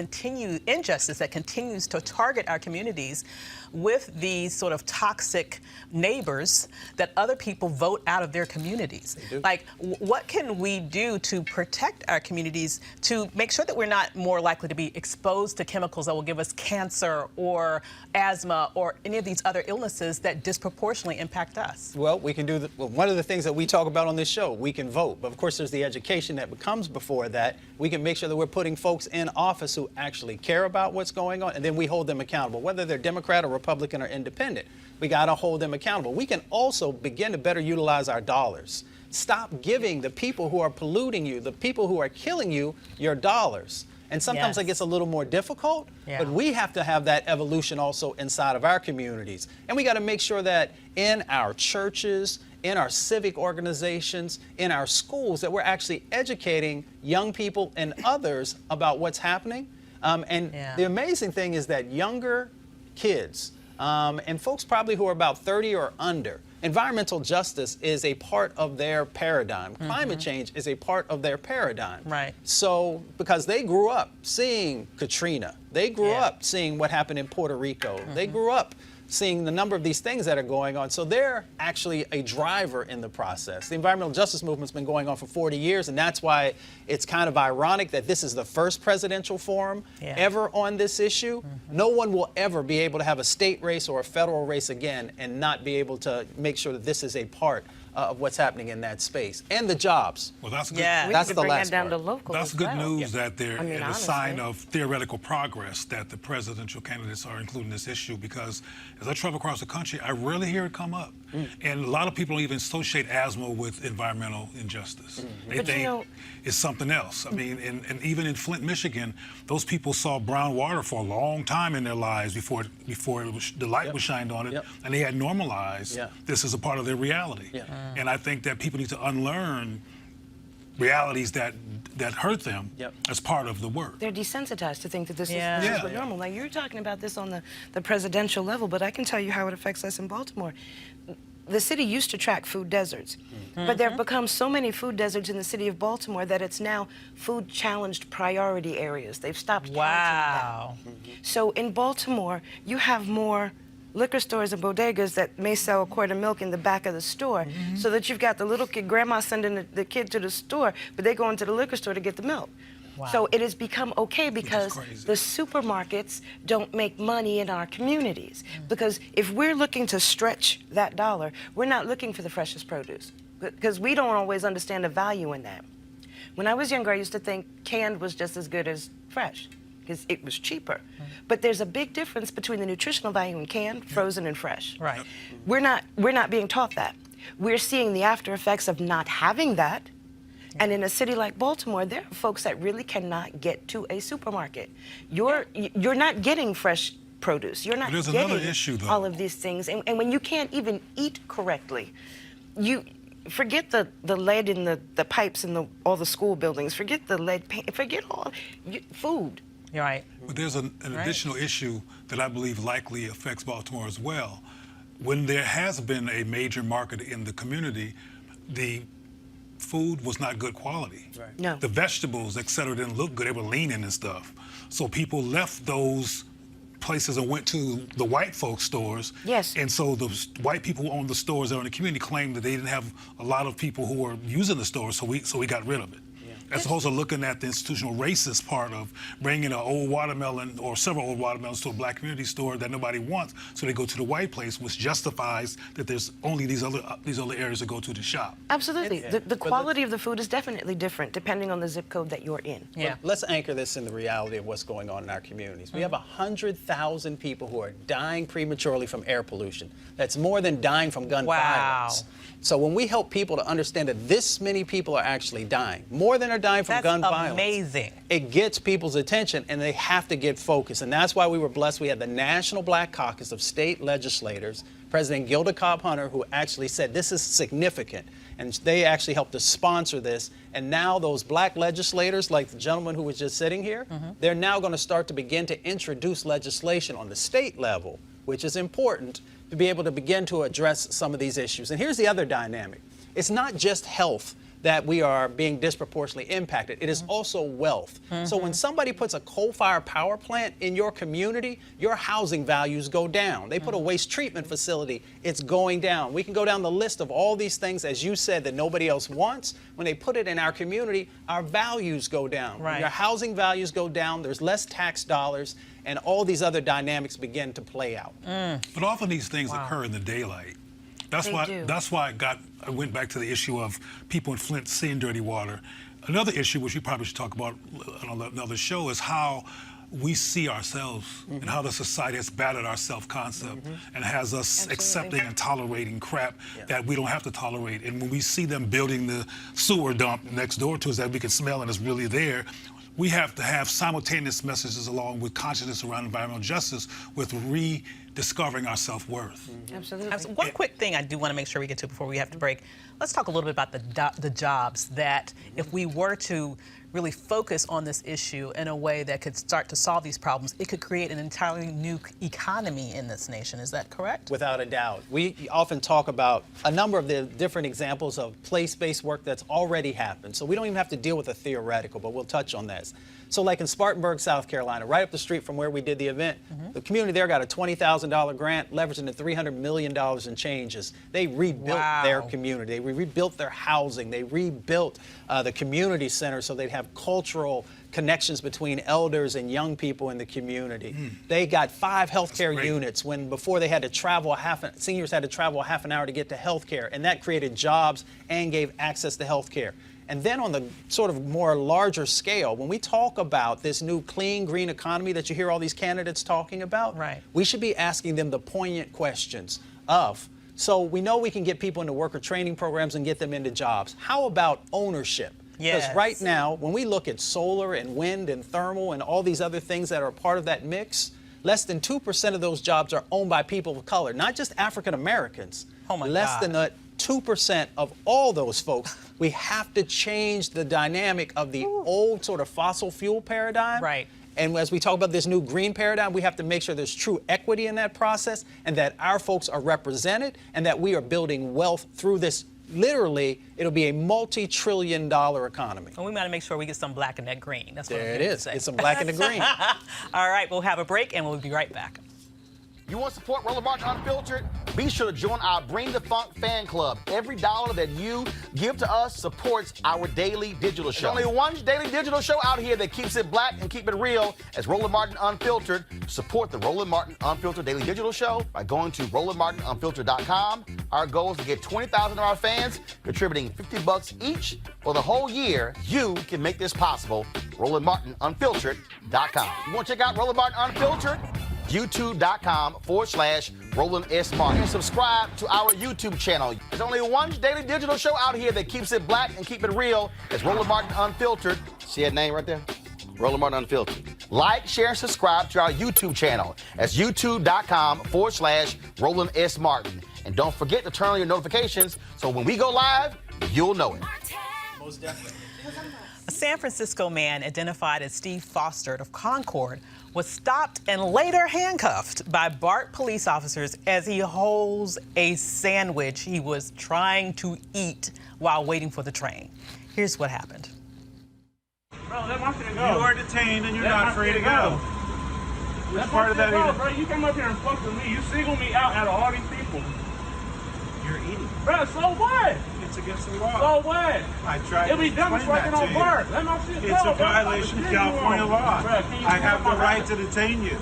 continues to target our communities with these sort of toxic neighbors that other people vote out of their communities. Like, what can we do to protect our communities to make sure that we're not more likely to be exposed to chemicals that will give us cancer or asthma or any of these other illnesses that disproportionately impact us? Well, we can do one of the things that we talk about on this show. We can vote, but of course there's the education that comes before that. We can make sure that we're putting folks in office who actually care about what's going on, and then we hold them accountable, whether they're Democrat or Republican or independent. We got to hold them accountable. We can also begin to better utilize our dollars. Stop giving the people who are polluting you, the people who are killing you, your dollars. And sometimes it gets a little more difficult, but we have to have that evolution also inside of our communities. And we got to make sure that in our churches, in our civic organizations, in our schools, that we're actually educating young people and others about what's happening. The amazing thing is that younger kids and folks probably who are about 30 or under, environmental justice is a part of their paradigm. Climate change is a part of their paradigm. Right. So, because they grew up seeing Katrina, they grew up seeing what happened in Puerto Rico, they grew up seeing the number of these things that are going on. So they're actually a driver in the process. The environmental justice movement's been going on for 40 years, and that's why it's kind of ironic that this is the first presidential forum ever on this issue. No one will ever be able to have a state race or a federal race again and not be able to make sure that this is a part of what's happening in that space. And the jobs. Well, that's good. That's the last down part. to local That's as good well. news that there is a sign honestly. of theoretical progress that the presidential candidates are including this issue, because as I travel across the country, I rarely hear it come up. And a lot of people don't even associate asthma with environmental injustice. They But think it's something else. I mean, and even in Flint, Michigan, those people saw brown water for a long time in their lives before the light was shined on it, and they had normalized this as a part of their reality. And I think that people need to unlearn realities that hurt them as part of the work. They're desensitized to think that this is what normal. Like, you're talking about this on the presidential level, but I can tell you how it affects us in Baltimore. The city used to track food deserts, but there have become so many food deserts in the city of Baltimore that it's now food challenged priority areas. They've stopped counting them. So in Baltimore, you have more liquor stores and bodegas that may sell a quart of milk in the back of the store, so that you've got the little kid, grandma sending the kid to the store, but they go into the liquor store to get the milk. So it has become okay because the supermarkets don't make money in our communities. Because if we're looking to stretch that dollar, we're not looking for the freshest produce, because we don't always understand the value in that. When I was younger, I used to think canned was just as good as fresh, because it was cheaper. But there's a big difference between the nutritional value in canned, frozen, and fresh. Right. We're not being taught that. We're seeing the after effects of not having that. And in a city like Baltimore, there are folks that really cannot get to a supermarket. You're not getting fresh produce. You're not There's getting another issue, though. all of these things. And when you can't even eat correctly, you forget the lead in the pipes in all the school buildings. Forget the lead paint. Forget food. You're right. But there's an additional issue that I believe likely affects Baltimore as well. When there has been a major market in the community, the food was not good quality. No. The vegetables, et cetera, didn't look good. They were leaning and stuff. So people left those places and went to the white folks' stores. Yes. And so the white people who owned the stores that were in the community claimed that they didn't have a lot of people who were using the stores, so we got rid of it. as opposed to looking at the institutional racist part of bringing an old watermelon or several old watermelons to a black community store that nobody wants, so they go to the white place, which justifies that there's only these other areas to go to shop. Absolutely. The quality of the food is definitely different depending on the zip code that you're in. Yeah. Let's anchor this in the reality of what's going on in our communities. We have 100,000 people who are dying prematurely from air pollution. That's more than dying from gun violence. So when we help people to understand that this many people are actually dying, more than are dying from gun violence, amazing. It gets people's attention, and they have to get focused. And that's why we were blessed. We had the National Black Caucus of state legislators, President Gilda Cobb-Hunter, who actually said this is significant. And they actually helped to sponsor this. And now those black legislators, like the gentleman who was just sitting here, they're now going to start to begin to introduce legislation on the state level, which is important, to be able to begin to address some of these issues. And here's the other dynamic. It's not just health that we are being disproportionately impacted. It is also wealth. So when somebody puts a coal-fired power plant in your community, your housing values go down. They put a waste treatment facility, it's going down. We can go down the list of all these things, as you said, that nobody else wants. When they put it in our community, our values go down. Right. When your housing values go down, there's less tax dollars, and all these other dynamics begin to play out. But often these things occur in the daylight. That's why I went back to the issue of people in Flint seeing dirty water. Another issue, which we probably should talk about on another show, is how we see ourselves and how the society has battered our self-concept and has us accepting and tolerating crap that we don't have to tolerate. And when we see them building the sewer dump next door to us that we can smell and is really there, we have to have simultaneous messages along with consciousness around environmental justice with rediscovering our self-worth. Absolutely. One quick thing I do want to make sure we get to before we have to break. Let's talk a little bit about the jobs that if we were to really focus on this issue in a way that could start to solve these problems, it could create an entirely new economy in this nation. Is that correct? Without a doubt. We often talk about a number of the different examples of place-based work that's already happened. So we don't even have to deal with the theoretical, but we'll touch on this. So like in Spartanburg, South Carolina, right up the street from where we did the event, the community there got a $20,000 grant, leveraging the $300 million in changes. They rebuilt their community. They rebuilt their housing. They rebuilt the community center so they'd have cultural connections between elders and young people in the community. They got 5 healthcare units when before they had to travel seniors had to travel a half an hour to get to healthcare, and that created jobs and gave access to healthcare. And then on the sort of more larger scale, when we talk about this new clean, green economy that you hear all these candidates talking about, we should be asking them the poignant questions of, so we know we can get people into worker training programs and get them into jobs. How about ownership? Because right now, when we look at solar and wind and thermal and all these other things that are a part of that mix, less than 2% of those jobs are owned by people of color, not just African Americans. Less than 2% of all those folks. We have to change the dynamic of the old sort of fossil fuel paradigm. And as we talk about this new green paradigm, we have to make sure there's true equity in that process and that our folks are represented and that we are building wealth through this. Literally, it'll be a multi-trillion-dollar economy. And we got to make sure we get some black in that green. That's what there it is. It's some black in the green. All right, we'll have a break and we'll be right back. You want to support Roland Martin Unfiltered? Be sure to join our Bring the Funk fan club. Every dollar that you give to us supports our daily digital show. There's only one daily digital show out here that keeps it black and keep it real as Roland Martin Unfiltered. Support the Roland Martin Unfiltered daily digital show by going to RolandMartinUnfiltered.com. Our goal is to get 20,000 of our fans contributing $50 each for the whole year. You can make this possible. RolandMartinUnfiltered.com. You want to check out Roland Martin Unfiltered? YouTube.com/Roland S. Martin. And subscribe to our YouTube channel. There's only one daily digital show out here that keeps it black and keep it real. It's Roland Martin Unfiltered. See that name right there? Roland Martin Unfiltered. Like, share, and subscribe to our YouTube channel. That's YouTube.com/Roland S. Martin. And don't forget to turn on your notifications so when we go live, you'll know it. Most definitely. A San Francisco man identified as Steve Foster of Concord was stopped and later handcuffed by BART police officers as he holds a sandwich he was trying to eat while waiting for the train. Here's what happened. Bro, let my shit go. You are detained and you're not free to go. That's part of that. Bro, you came up here and fucked with me. You singled me out of all these people. You're eating. Bro, so what? It's against the law. So what? I tried It'll be to dumb if explain I that don't to you. bark. Let my shit It's go, a bro. violation of Stop California shitting law. me. Bro, can you I please have let the my right back- to detain you.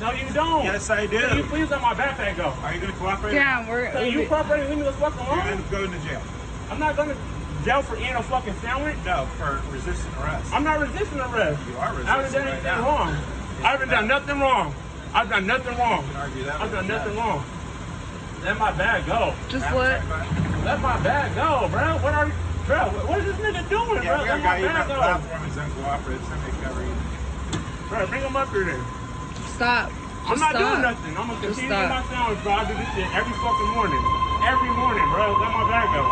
No, you don't. Yes, I do. Can you please let my backpack go? Are you going to cooperate? Yeah, we're. So you cooperating, leave me the fuck You're alone? going to go into jail. I'm not going to jail for eating a fucking sandwich. No, for resisting arrest. I'm not resisting arrest. You are I haven't resisting done right anything now. wrong. I haven't done nothing wrong. I've done nothing wrong. You can argue that I've with done the nothing judge. wrong. Let my bag go. Just let. Let my bag go, bro. What are you, bro? What is this nigga doing, Yeah, bro? we got Let a my guy eating bag on the go. platform is uncooperative. Somebody cover you. Bro, bring him up here then. Stop. I'm not Just doing stop. nothing. I'm gonna Just continue with stop. my sandwich, bro. I do this shit every fucking morning. Every morning, bro. Let my bag go.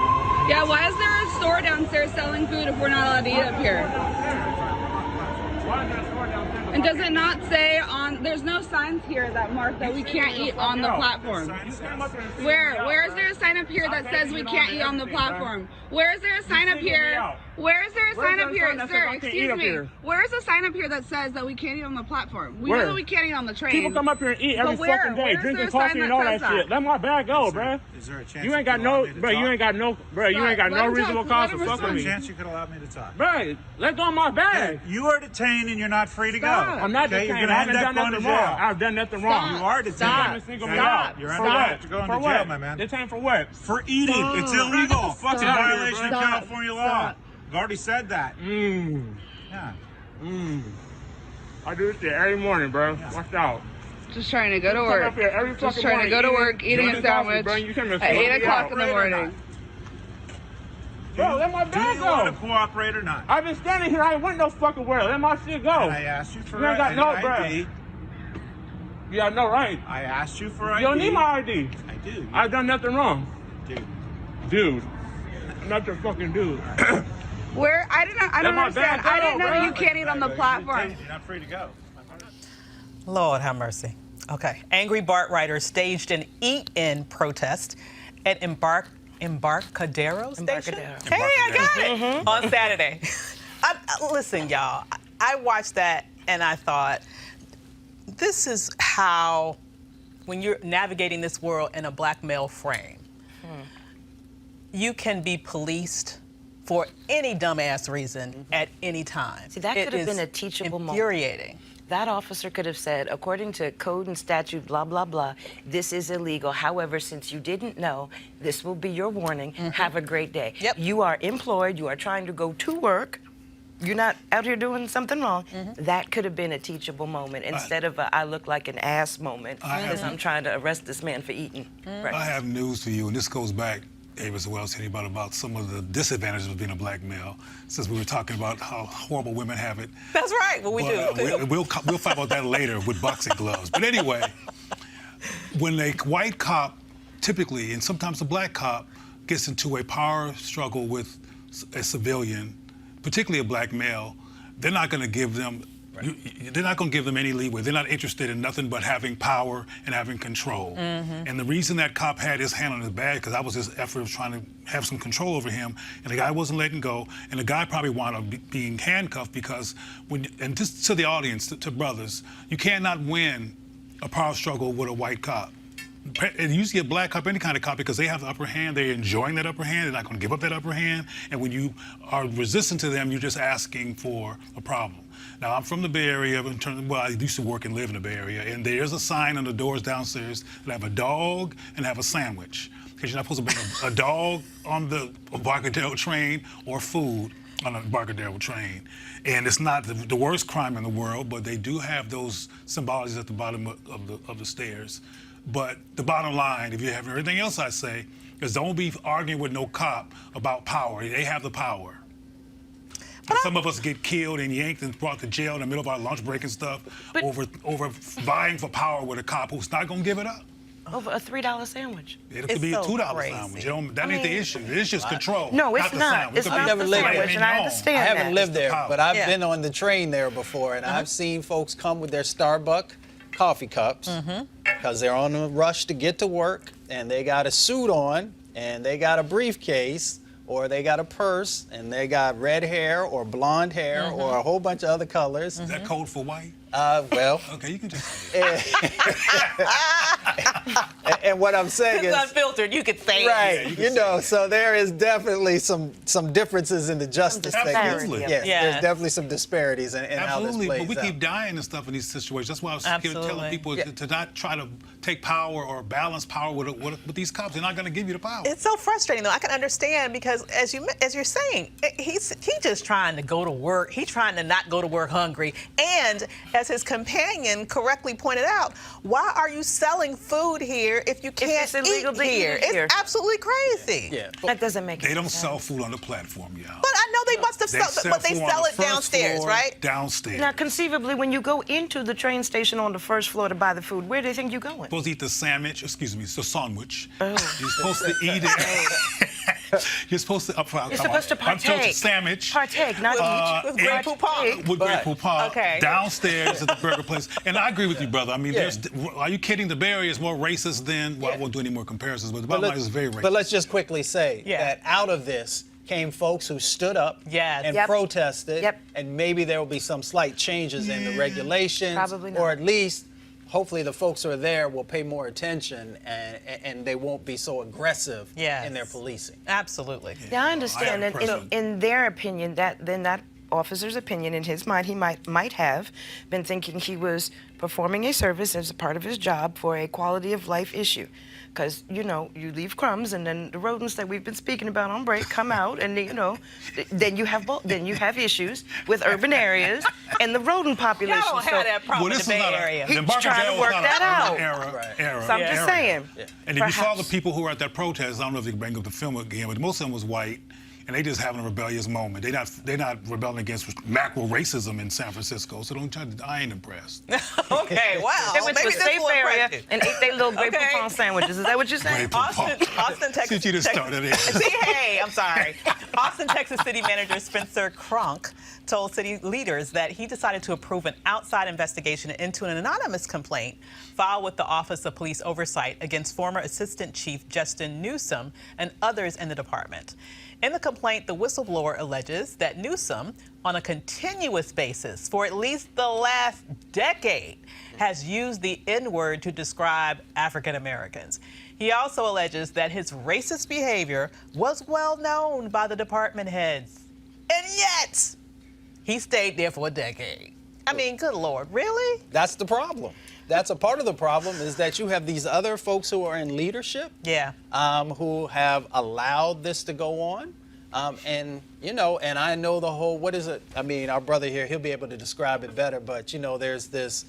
Yeah, why is there a store downstairs selling food if we're not allowed to eat up here? Why is there a store downstairs? And does it not say on? There's no signs here that mark that we can't eat on the platform. Where is there a sign up here that says we can't eat on the platform? Where is there a sign up here? Where is there a sign up here, sir? Excuse me. Where is a sign up here that says that we can't eat on the platform? We know that we can't eat on the train. People come up here and eat every But where? fucking day, Where is drinking there a sign coffee and that all that says shit. Let my bag go, bro. Is there a chance You ain't got no, bro. You ain't got no, bro. You ain't got no reasonable cause to fuck with Is there a me, chance you could allow me to talk? bro. Let go of my bag. You are detained and you're not free to go. I'm not Okay, detained. you're I gonna haven't end done up going to nothing wrong. jail. I've done nothing wrong. You are detained. Stop. Single You're me Stop. out. You're For under what? arrest. You're going For to what? jail, my man. Detained for what? For eating. It's illegal. It's a Stop. violation of Stop. California law. Stop. I've already said that. Yeah. I do this shit every morning, bro. Watch out. Just trying to go to Come work. up here every Just fucking trying to go morning to work, eating a drinking coffee, sandwich bro. You come to at smoke 8 me o'clock out. in the morning. Bro, let my Do bag you want to go. cooperate or not? I've been standing here. I ain't went no fucking where. Let my shit go. And I asked you for You ain't got an no ID. You got no right. I asked you for ID. You don't need my ID. I do. I've done nothing wrong. do. Dude. I'm not your fucking dude. Where? I don't Let my understand. bag I didn't go, know bro. that you can't eat on the platform. You're not free to go. Lord have mercy. Okay. Angry BART riders staged an eat-in protest at Embarcadero Station. Embarcadero. Hey, I got it. On Saturday. Listen, y'all. I watched that and I thought, this is how, when you're navigating this world in a black male frame, you can be policed for any dumbass reason at any time. See, that It could have been is a teachable moment. infuriating. That officer could have said, according to code and statute, blah, blah, blah, this is illegal. However, since you didn't know, this will be your warning. Have a great day. Yep. You are employed. You are trying to go to work. You're not out here doing something wrong. That could have been a teachable moment instead of a I look like an ass moment because I'm trying to arrest this man for eating breakfast. I have news for you, and this goes back, Ava, as well as anybody, about some of the disadvantages of being a black male, since we were talking about how horrible women have it. That's right. Well, we But, do. we'll fight about that later with boxing gloves. But anyway, when a white cop, typically, and sometimes a black cop, gets into a power struggle with a civilian, particularly a black male, they're not going to give them. They're not going to give them any leeway. They're not interested in nothing but having power and having control. And the reason that cop had his hand on his bag, because that was his effort of trying to have some control over him, and the guy wasn't letting go, and the guy probably wound up being handcuffed because, and just to the audience, to brothers, you cannot win a power struggle with a white cop. And usually a black cop, any kind of cop, because they have the upper hand, they're enjoying that upper hand, they're not going to give up that upper hand, and when you are resistant to them, you're just asking for a problem. Now, I'm from the Bay Area, I used to work and live in the Bay Area, and there's a sign on the doors downstairs that have a dog and have a sandwich, because you're not supposed to bring a dog on the Embarcadero train or food on a Embarcadero train. And it's not the worst crime in the world, but they do have those symbologies at the bottom of the stairs. But the bottom line, if you have everything else I say, is don't be arguing with no cop about power. They have the power. And some of us get killed and yanked and brought to jail in the middle of our lunch break and stuff over vying for power with a cop who's not going to give it up. Over a $3 sandwich. It could be a $2 sandwich. That ain't the issue. It's just control. No, it's the not. sandwich. It's It could not be the a sandwich, and I understand I haven't that. lived there, power. but I've Yeah. been on the train there before, and I've seen folks come with their Starbucks coffee cups because they're on a rush to get to work, and they got a suit on, and they got a briefcase, or they got a purse, and they got red hair or blonde hair or a whole bunch of other colors. Is that code for white? Well, Okay, you can just. and And what I'm saying It's is unfiltered. You could say right. it. You know, so there is definitely some differences in the justice thing. Absolutely. Yes, Yeah. there's definitely some disparities in how this Absolutely, plays but we out. keep dying and stuff in these situations. That's why I was Absolutely. telling people to not try to take power or balance power with these cops. They're not going to give you the power. It's so frustrating, though. I can understand because, as you're saying, he's just trying to go to work. He's trying to not go to work hungry. And as his companion correctly pointed out, why are you selling food here if you can't it's illegal eat to eat here? it here. It's absolutely crazy. Yeah. That doesn't make They any don't sense. sell food on the platform, y'all. But I know they must have sold, but they food on sell the it first downstairs, floor, right? Downstairs. Now, conceivably, when you go into the train station on the first floor to buy the food, where do you think you're going? Supposed to eat the sandwich. Excuse me, it's the sandwich. Oh. You're supposed to eat it. You're supposed to. You're supposed to partake. Sandwich. Partake, not eat. With Grey Poupon. With Grey Poupon. Okay. Downstairs at the burger place. And I agree with you, brother. I mean, Yeah. are you kidding? The Bay Area is more racist than. Well, I won't do any more comparisons, but the bottom line is very racist. But let's just quickly say Yeah. that out of this came folks who stood up Yes. and Yep. protested, Yep. and maybe there will be some slight changes in the regulations, Probably not. or at least, hopefully, the folks who are there will pay more attention and they won't be so aggressive Yes. in their policing. Absolutely. Now, I understand I am that present. in their opinion, that officer's opinion, in his mind, he might have been thinking he was performing a service as a part of his job for a quality of life issue. Because, you leave crumbs and then the rodents that we've been speaking about on break come out and, then you have issues with urban areas and the rodent population. Y'all don't have that problem in the Bay Area. The He's trying to Embarcadero work was that not out. an era. So I'm just saying. And if you saw the perhaps. people who were at that protest, I don't know if you can bring up the film again, but most of them was white, and they just having a rebellious moment. They're not rebelling against macro racism in San Francisco, so don't try to. I ain't impressed. Okay, wow. They went to a Maybe this safe will area impress you. and ate their little Grey Okay. Poupon sandwiches. Is that what you're saying? Grey Poupon. Austin, Texas. See, you just started it. See, hey, I'm sorry. Austin, Texas City Manager Spencer Cronk told city leaders that he decided to approve an outside investigation into an anonymous complaint filed with the Office of Police Oversight against former Assistant Chief Justin Newsom and others in the department. In the complaint, the whistleblower alleges that Newsom, on a continuous basis for at least the last decade, has used the N-word to describe African Americans. He also alleges that his racist behavior was well known by the department heads. And yet, he stayed there for a decade. I mean, good Lord, really? That's the problem. That's a part of the problem, is that you have these other folks who are in leadership, Yeah. who have allowed this to go on. And I know the whole, what is it? I mean, our brother here, he'll be able to describe it better, but, there's this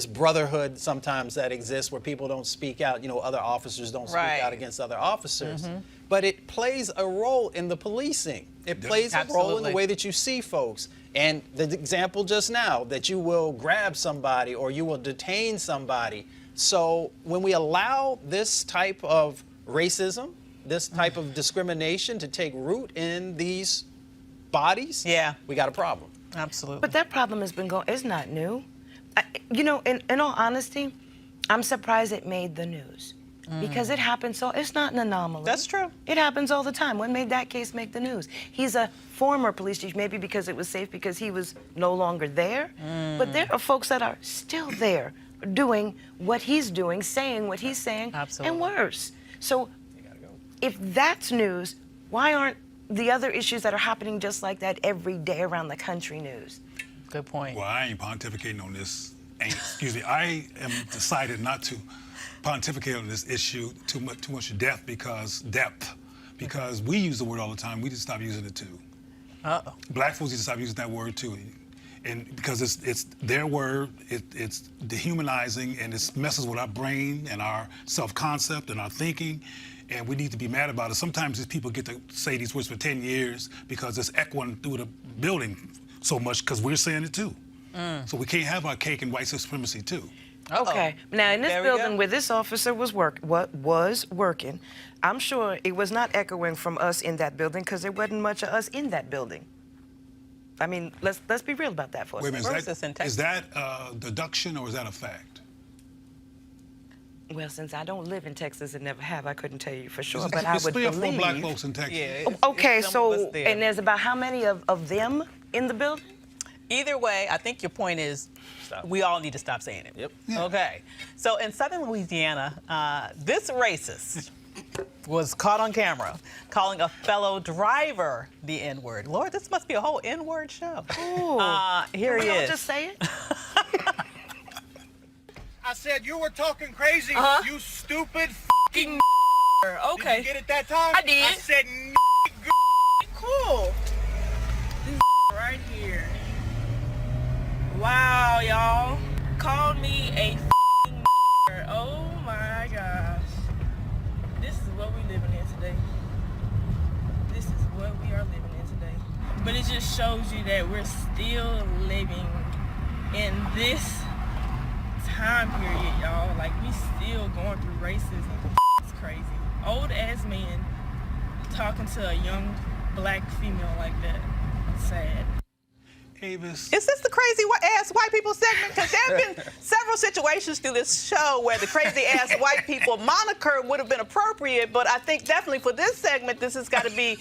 brotherhood sometimes that exists where people don't speak out, other officers don't speak Right. out against other officers. But it plays a role in the policing. It plays a role in Absolutely. the way that you see folks. And the example just now, that you will grab somebody or you will detain somebody. So when we allow this type of racism, this type of discrimination to take root in these bodies, we got a problem. Absolutely. But that problem has been going, it's not new. In all honesty, I'm surprised it made the news. Because it happens it's not an anomaly. That's true. It happens all the time. When made that case make the news? He's a former police chief, maybe because it was safe because he was no longer there. But there are folks that are still there doing what he's doing, saying what he's saying, Absolutely. and worse. So if that's news, why aren't the other issues that are happening just like that every day around the country news? Good point. Well, I ain't pontificating on this. I am decided not to pontificate on this issue too much depth because we use the word all the time. We just stop using it too. Uh-oh. Black folks need to stop using that word too, and because it's their word, it's dehumanizing and it messes with our brain and our self-concept and our thinking, and we need to be mad about it. Sometimes these people get to say these words for 10 years because it's echoing through the building so much because we're saying it too. So we can't have our cake and white supremacy too. Okay. Now, in this There we building go. where this officer was working, I'm sure it was not echoing from us in that building because there wasn't much of us in that building. I mean, let's be real about that for a Wait a second. minute, is that deduction or is that a fact? Well, since I don't live in Texas and never have, I couldn't tell you for sure, There's but I would 3 or 4 believe. black folks in Texas. Yeah. Okay, it's some of so us there. and there's about how many of them in the building? Either way, I think your point is we all need to stop saying it. Yep. Yeah. Okay. So in southern Louisiana, this racist was caught on camera calling a fellow driver the N-word. Lord, this must be a whole N-word show. Here he is. Just say it. I said you were talking crazy, you stupid f***ing Okay. Did you get it that time? I did. I said Cool. This right here. Wow, y'all. Called me a oh my gosh. This is what we living in today. This is what we are living in today. But it just shows you that we're still living in this time period, y'all. Like, we still going through racism. It's crazy. Old ass man talking to a young black female like that. Sad. Avis. Is this the crazy ass white people segment? Because there have been several situations through this show where the crazy ass white people moniker would have been appropriate, but I think definitely for this segment, this has got to be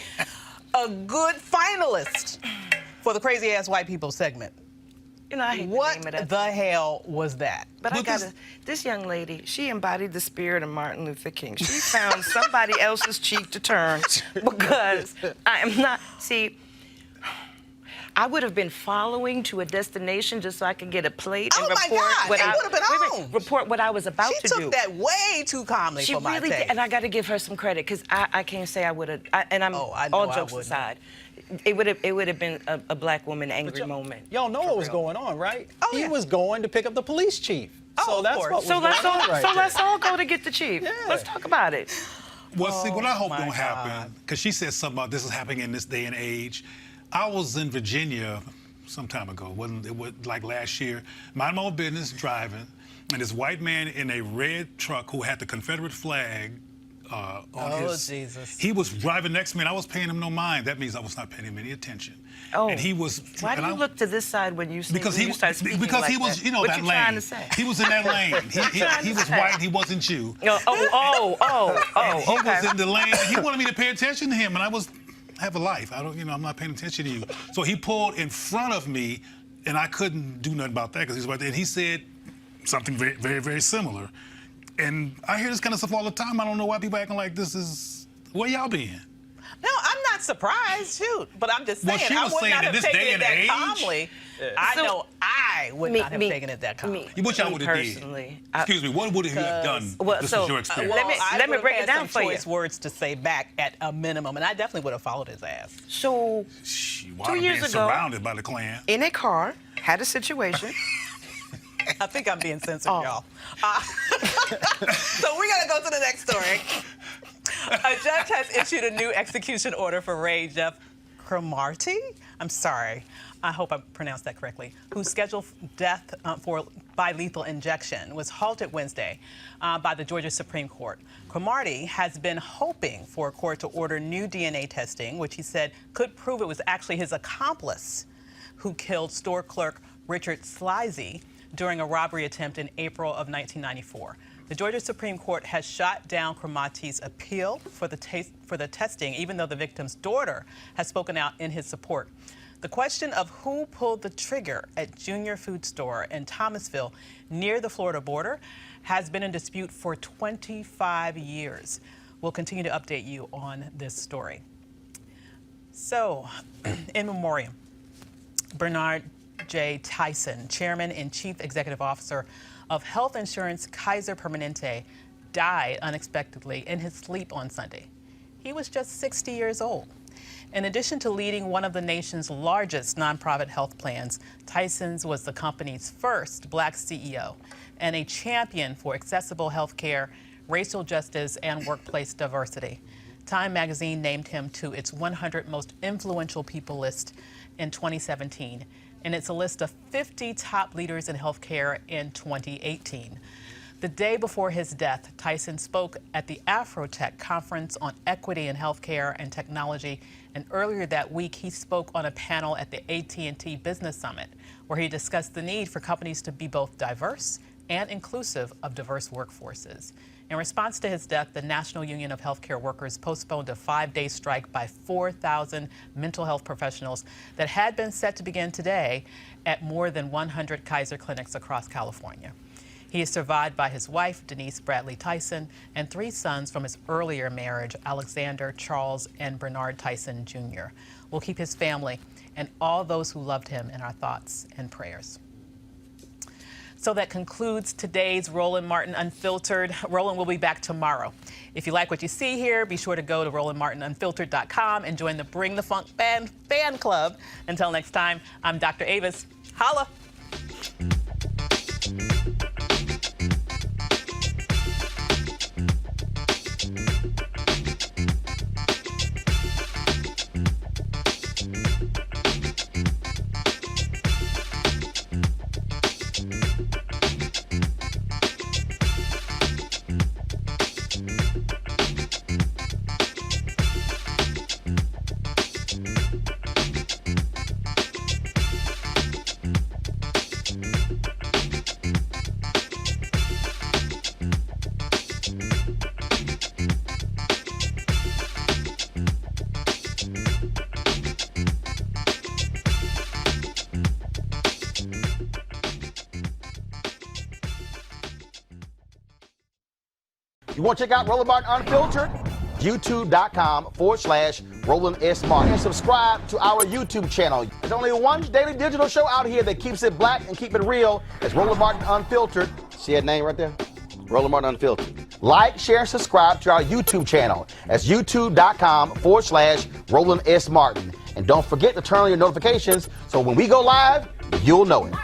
a good finalist for the crazy ass white people segment. You know, I hate What to name it. the hell was that? But I gotta, this young lady, she embodied the spirit of Martin Luther King. She found somebody else's cheek to turn because I am not, see, I would have been following to a destination just so I could get a plate and report what I was about to do. She took that way too calmly for my really taste. did, and I got to give her some credit because I can't say I would have. And I'm all jokes aside, it would have been a black woman angry moment. Y'all know what was going on, right? Oh, he was going to pick up the police chief. So that's what was going on right there. Let's all go to get the chief. Yeah. Let's talk about it. Well, see, what I hope my don't God. happen, because she said something about this is happening in this day and age. I was in Virginia some time ago, it was like last year, minding my own business, driving, and this white man in a red truck who had the Confederate flag on his. Jesus. He was driving next to me, and I was paying him no mind. That means I was not paying him any attention. Oh. And he was. Why do you look to this side when you see Because he start speaking because like he was, that? you know, what that you lane. Trying to say? He was in that lane. He was white. He wasn't you. Oh, He okay. was in the lane. And he wanted me to pay attention to him, and I have a life. I'm not paying attention to you. So he pulled in front of me, and I couldn't do nothing about that because he's right there. And he said something very, very, very similar. And I hear this kind of stuff all the time. I don't know why people acting like this is where y'all been. No, I'm not surprised, shoot. But I'm just saying, Well, she I was would saying not in have this taken day it and that age. calmly. I know I would not have taken it that calmly. What y'all would have did? Personally, Excuse me, what would you have done? Well, This so, was your experience. let me break it down for you. choice words to say back at a minimum, and I definitely would have followed his ass. So, Why 2 years being ago, surrounded by the Klan. in a car, had a situation. I think I'm being censored, y'all. So we gotta go to the next story. A judge has issued a new execution order for Ray Jefferson Cromartie. I'm sorry. I hope I pronounced that correctly. Whose scheduled death by lethal injection was halted Wednesday by the Georgia Supreme Court. Cromartie has been hoping for a court to order new DNA testing, which he said could prove it was actually his accomplice who killed store clerk Richard Sleazy during a robbery attempt in April of 1994. The Georgia Supreme Court has shot down Cromartie's appeal for the testing, even though the victim's daughter has spoken out in his support. The question of who pulled the trigger at Junior Food Store in Thomasville near the Florida border has been in dispute for 25 years. We'll continue to update you on this story. So, in memoriam, Bernard J. Tyson, Chairman and Chief Executive Officer of health insurance Kaiser Permanente, died unexpectedly in his sleep on Sunday. He was just 60 years old. In addition to leading one of the nation's largest nonprofit health plans, Tyson's was the company's first black CEO and a champion for accessible health care, racial justice, and workplace diversity. Time magazine named him to its 100 most influential people list in 2017, and it's a list of 50 top leaders in healthcare in 2018. The day before his death, Tyson spoke at the Afrotech Conference on Equity in Healthcare and Technology, and earlier that week, he spoke on a panel at the AT&T Business Summit, where he discussed the need for companies to be both diverse and inclusive of diverse workforces. In response to his death, the National Union of Healthcare Workers postponed a 5-day strike by 4,000 mental health professionals that had been set to begin today at more than 100 Kaiser clinics across California. He is survived by his wife, Denise Bradley Tyson, and 3 sons from his earlier marriage, Alexander, Charles, and Bernard Tyson Jr. We'll keep his family and all those who loved him in our thoughts and prayers. So that concludes today's Roland Martin Unfiltered. Roland will be back tomorrow. If you like what you see here, be sure to go to RolandMartinUnfiltered.com and join the Bring the Funk fan club. Until next time, I'm Dr. Avis. Holla! You want to check out Roland Martin Unfiltered? YouTube.com/Roland S. Martin. And subscribe to our YouTube channel. There's only one daily digital show out here that keeps it black and keep it real. It's Roland Martin Unfiltered. See that name right there? Roland Martin Unfiltered. Like, share, and subscribe to our YouTube channel. That's YouTube.com/Roland S. Martin. And don't forget to turn on your notifications so when we go live, you'll know it.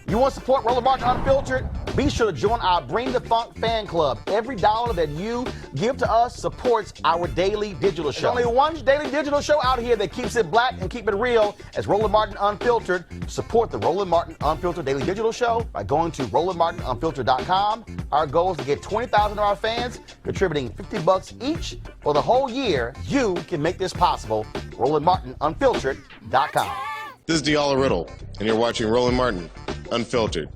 You want to support Roland Martin Unfiltered? Be sure to join our Bring the Funk fan club. Every dollar that you give to us supports our daily digital show. There's only one daily digital show out here that keeps it black and keep it real. It's Roland Martin Unfiltered. Support the Roland Martin Unfiltered daily digital show by going to RolandMartinUnfiltered.com. Our goal is to get 20,000 of our fans contributing $50 each for the whole year. You can make this possible. RolandMartinUnfiltered.com. This is Diala Riddle, and you're watching Roland Martin Unfiltered.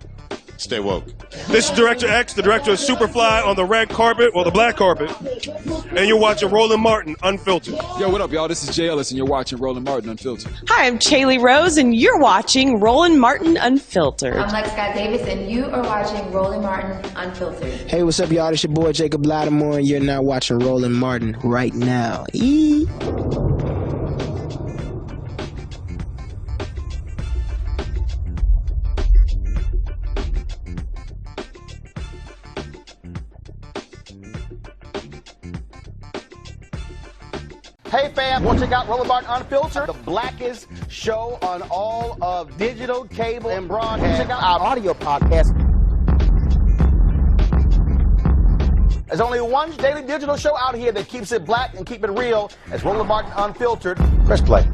Stay woke. This is Director X, the director of Superfly on the red carpet, or the black carpet, and you're watching Roland Martin Unfiltered. Yo, what up, y'all? This is Jay Ellis, and you're watching Roland Martin Unfiltered. Hi, I'm Chaley Rose, and you're watching Roland Martin Unfiltered. I'm Lex Scott Davis, and you are watching Roland Martin Unfiltered. Hey, what's up, y'all? It's your boy Jacob Lattimore, and you're now watching Roland Martin right now. Hey fam, want to check out Roland Martin Unfiltered? The blackest show on all of digital, cable, and broadcast. Check out our audio podcast. There's only one daily digital show out here that keeps it black and keep it real. It's Roland Martin Unfiltered. Press play.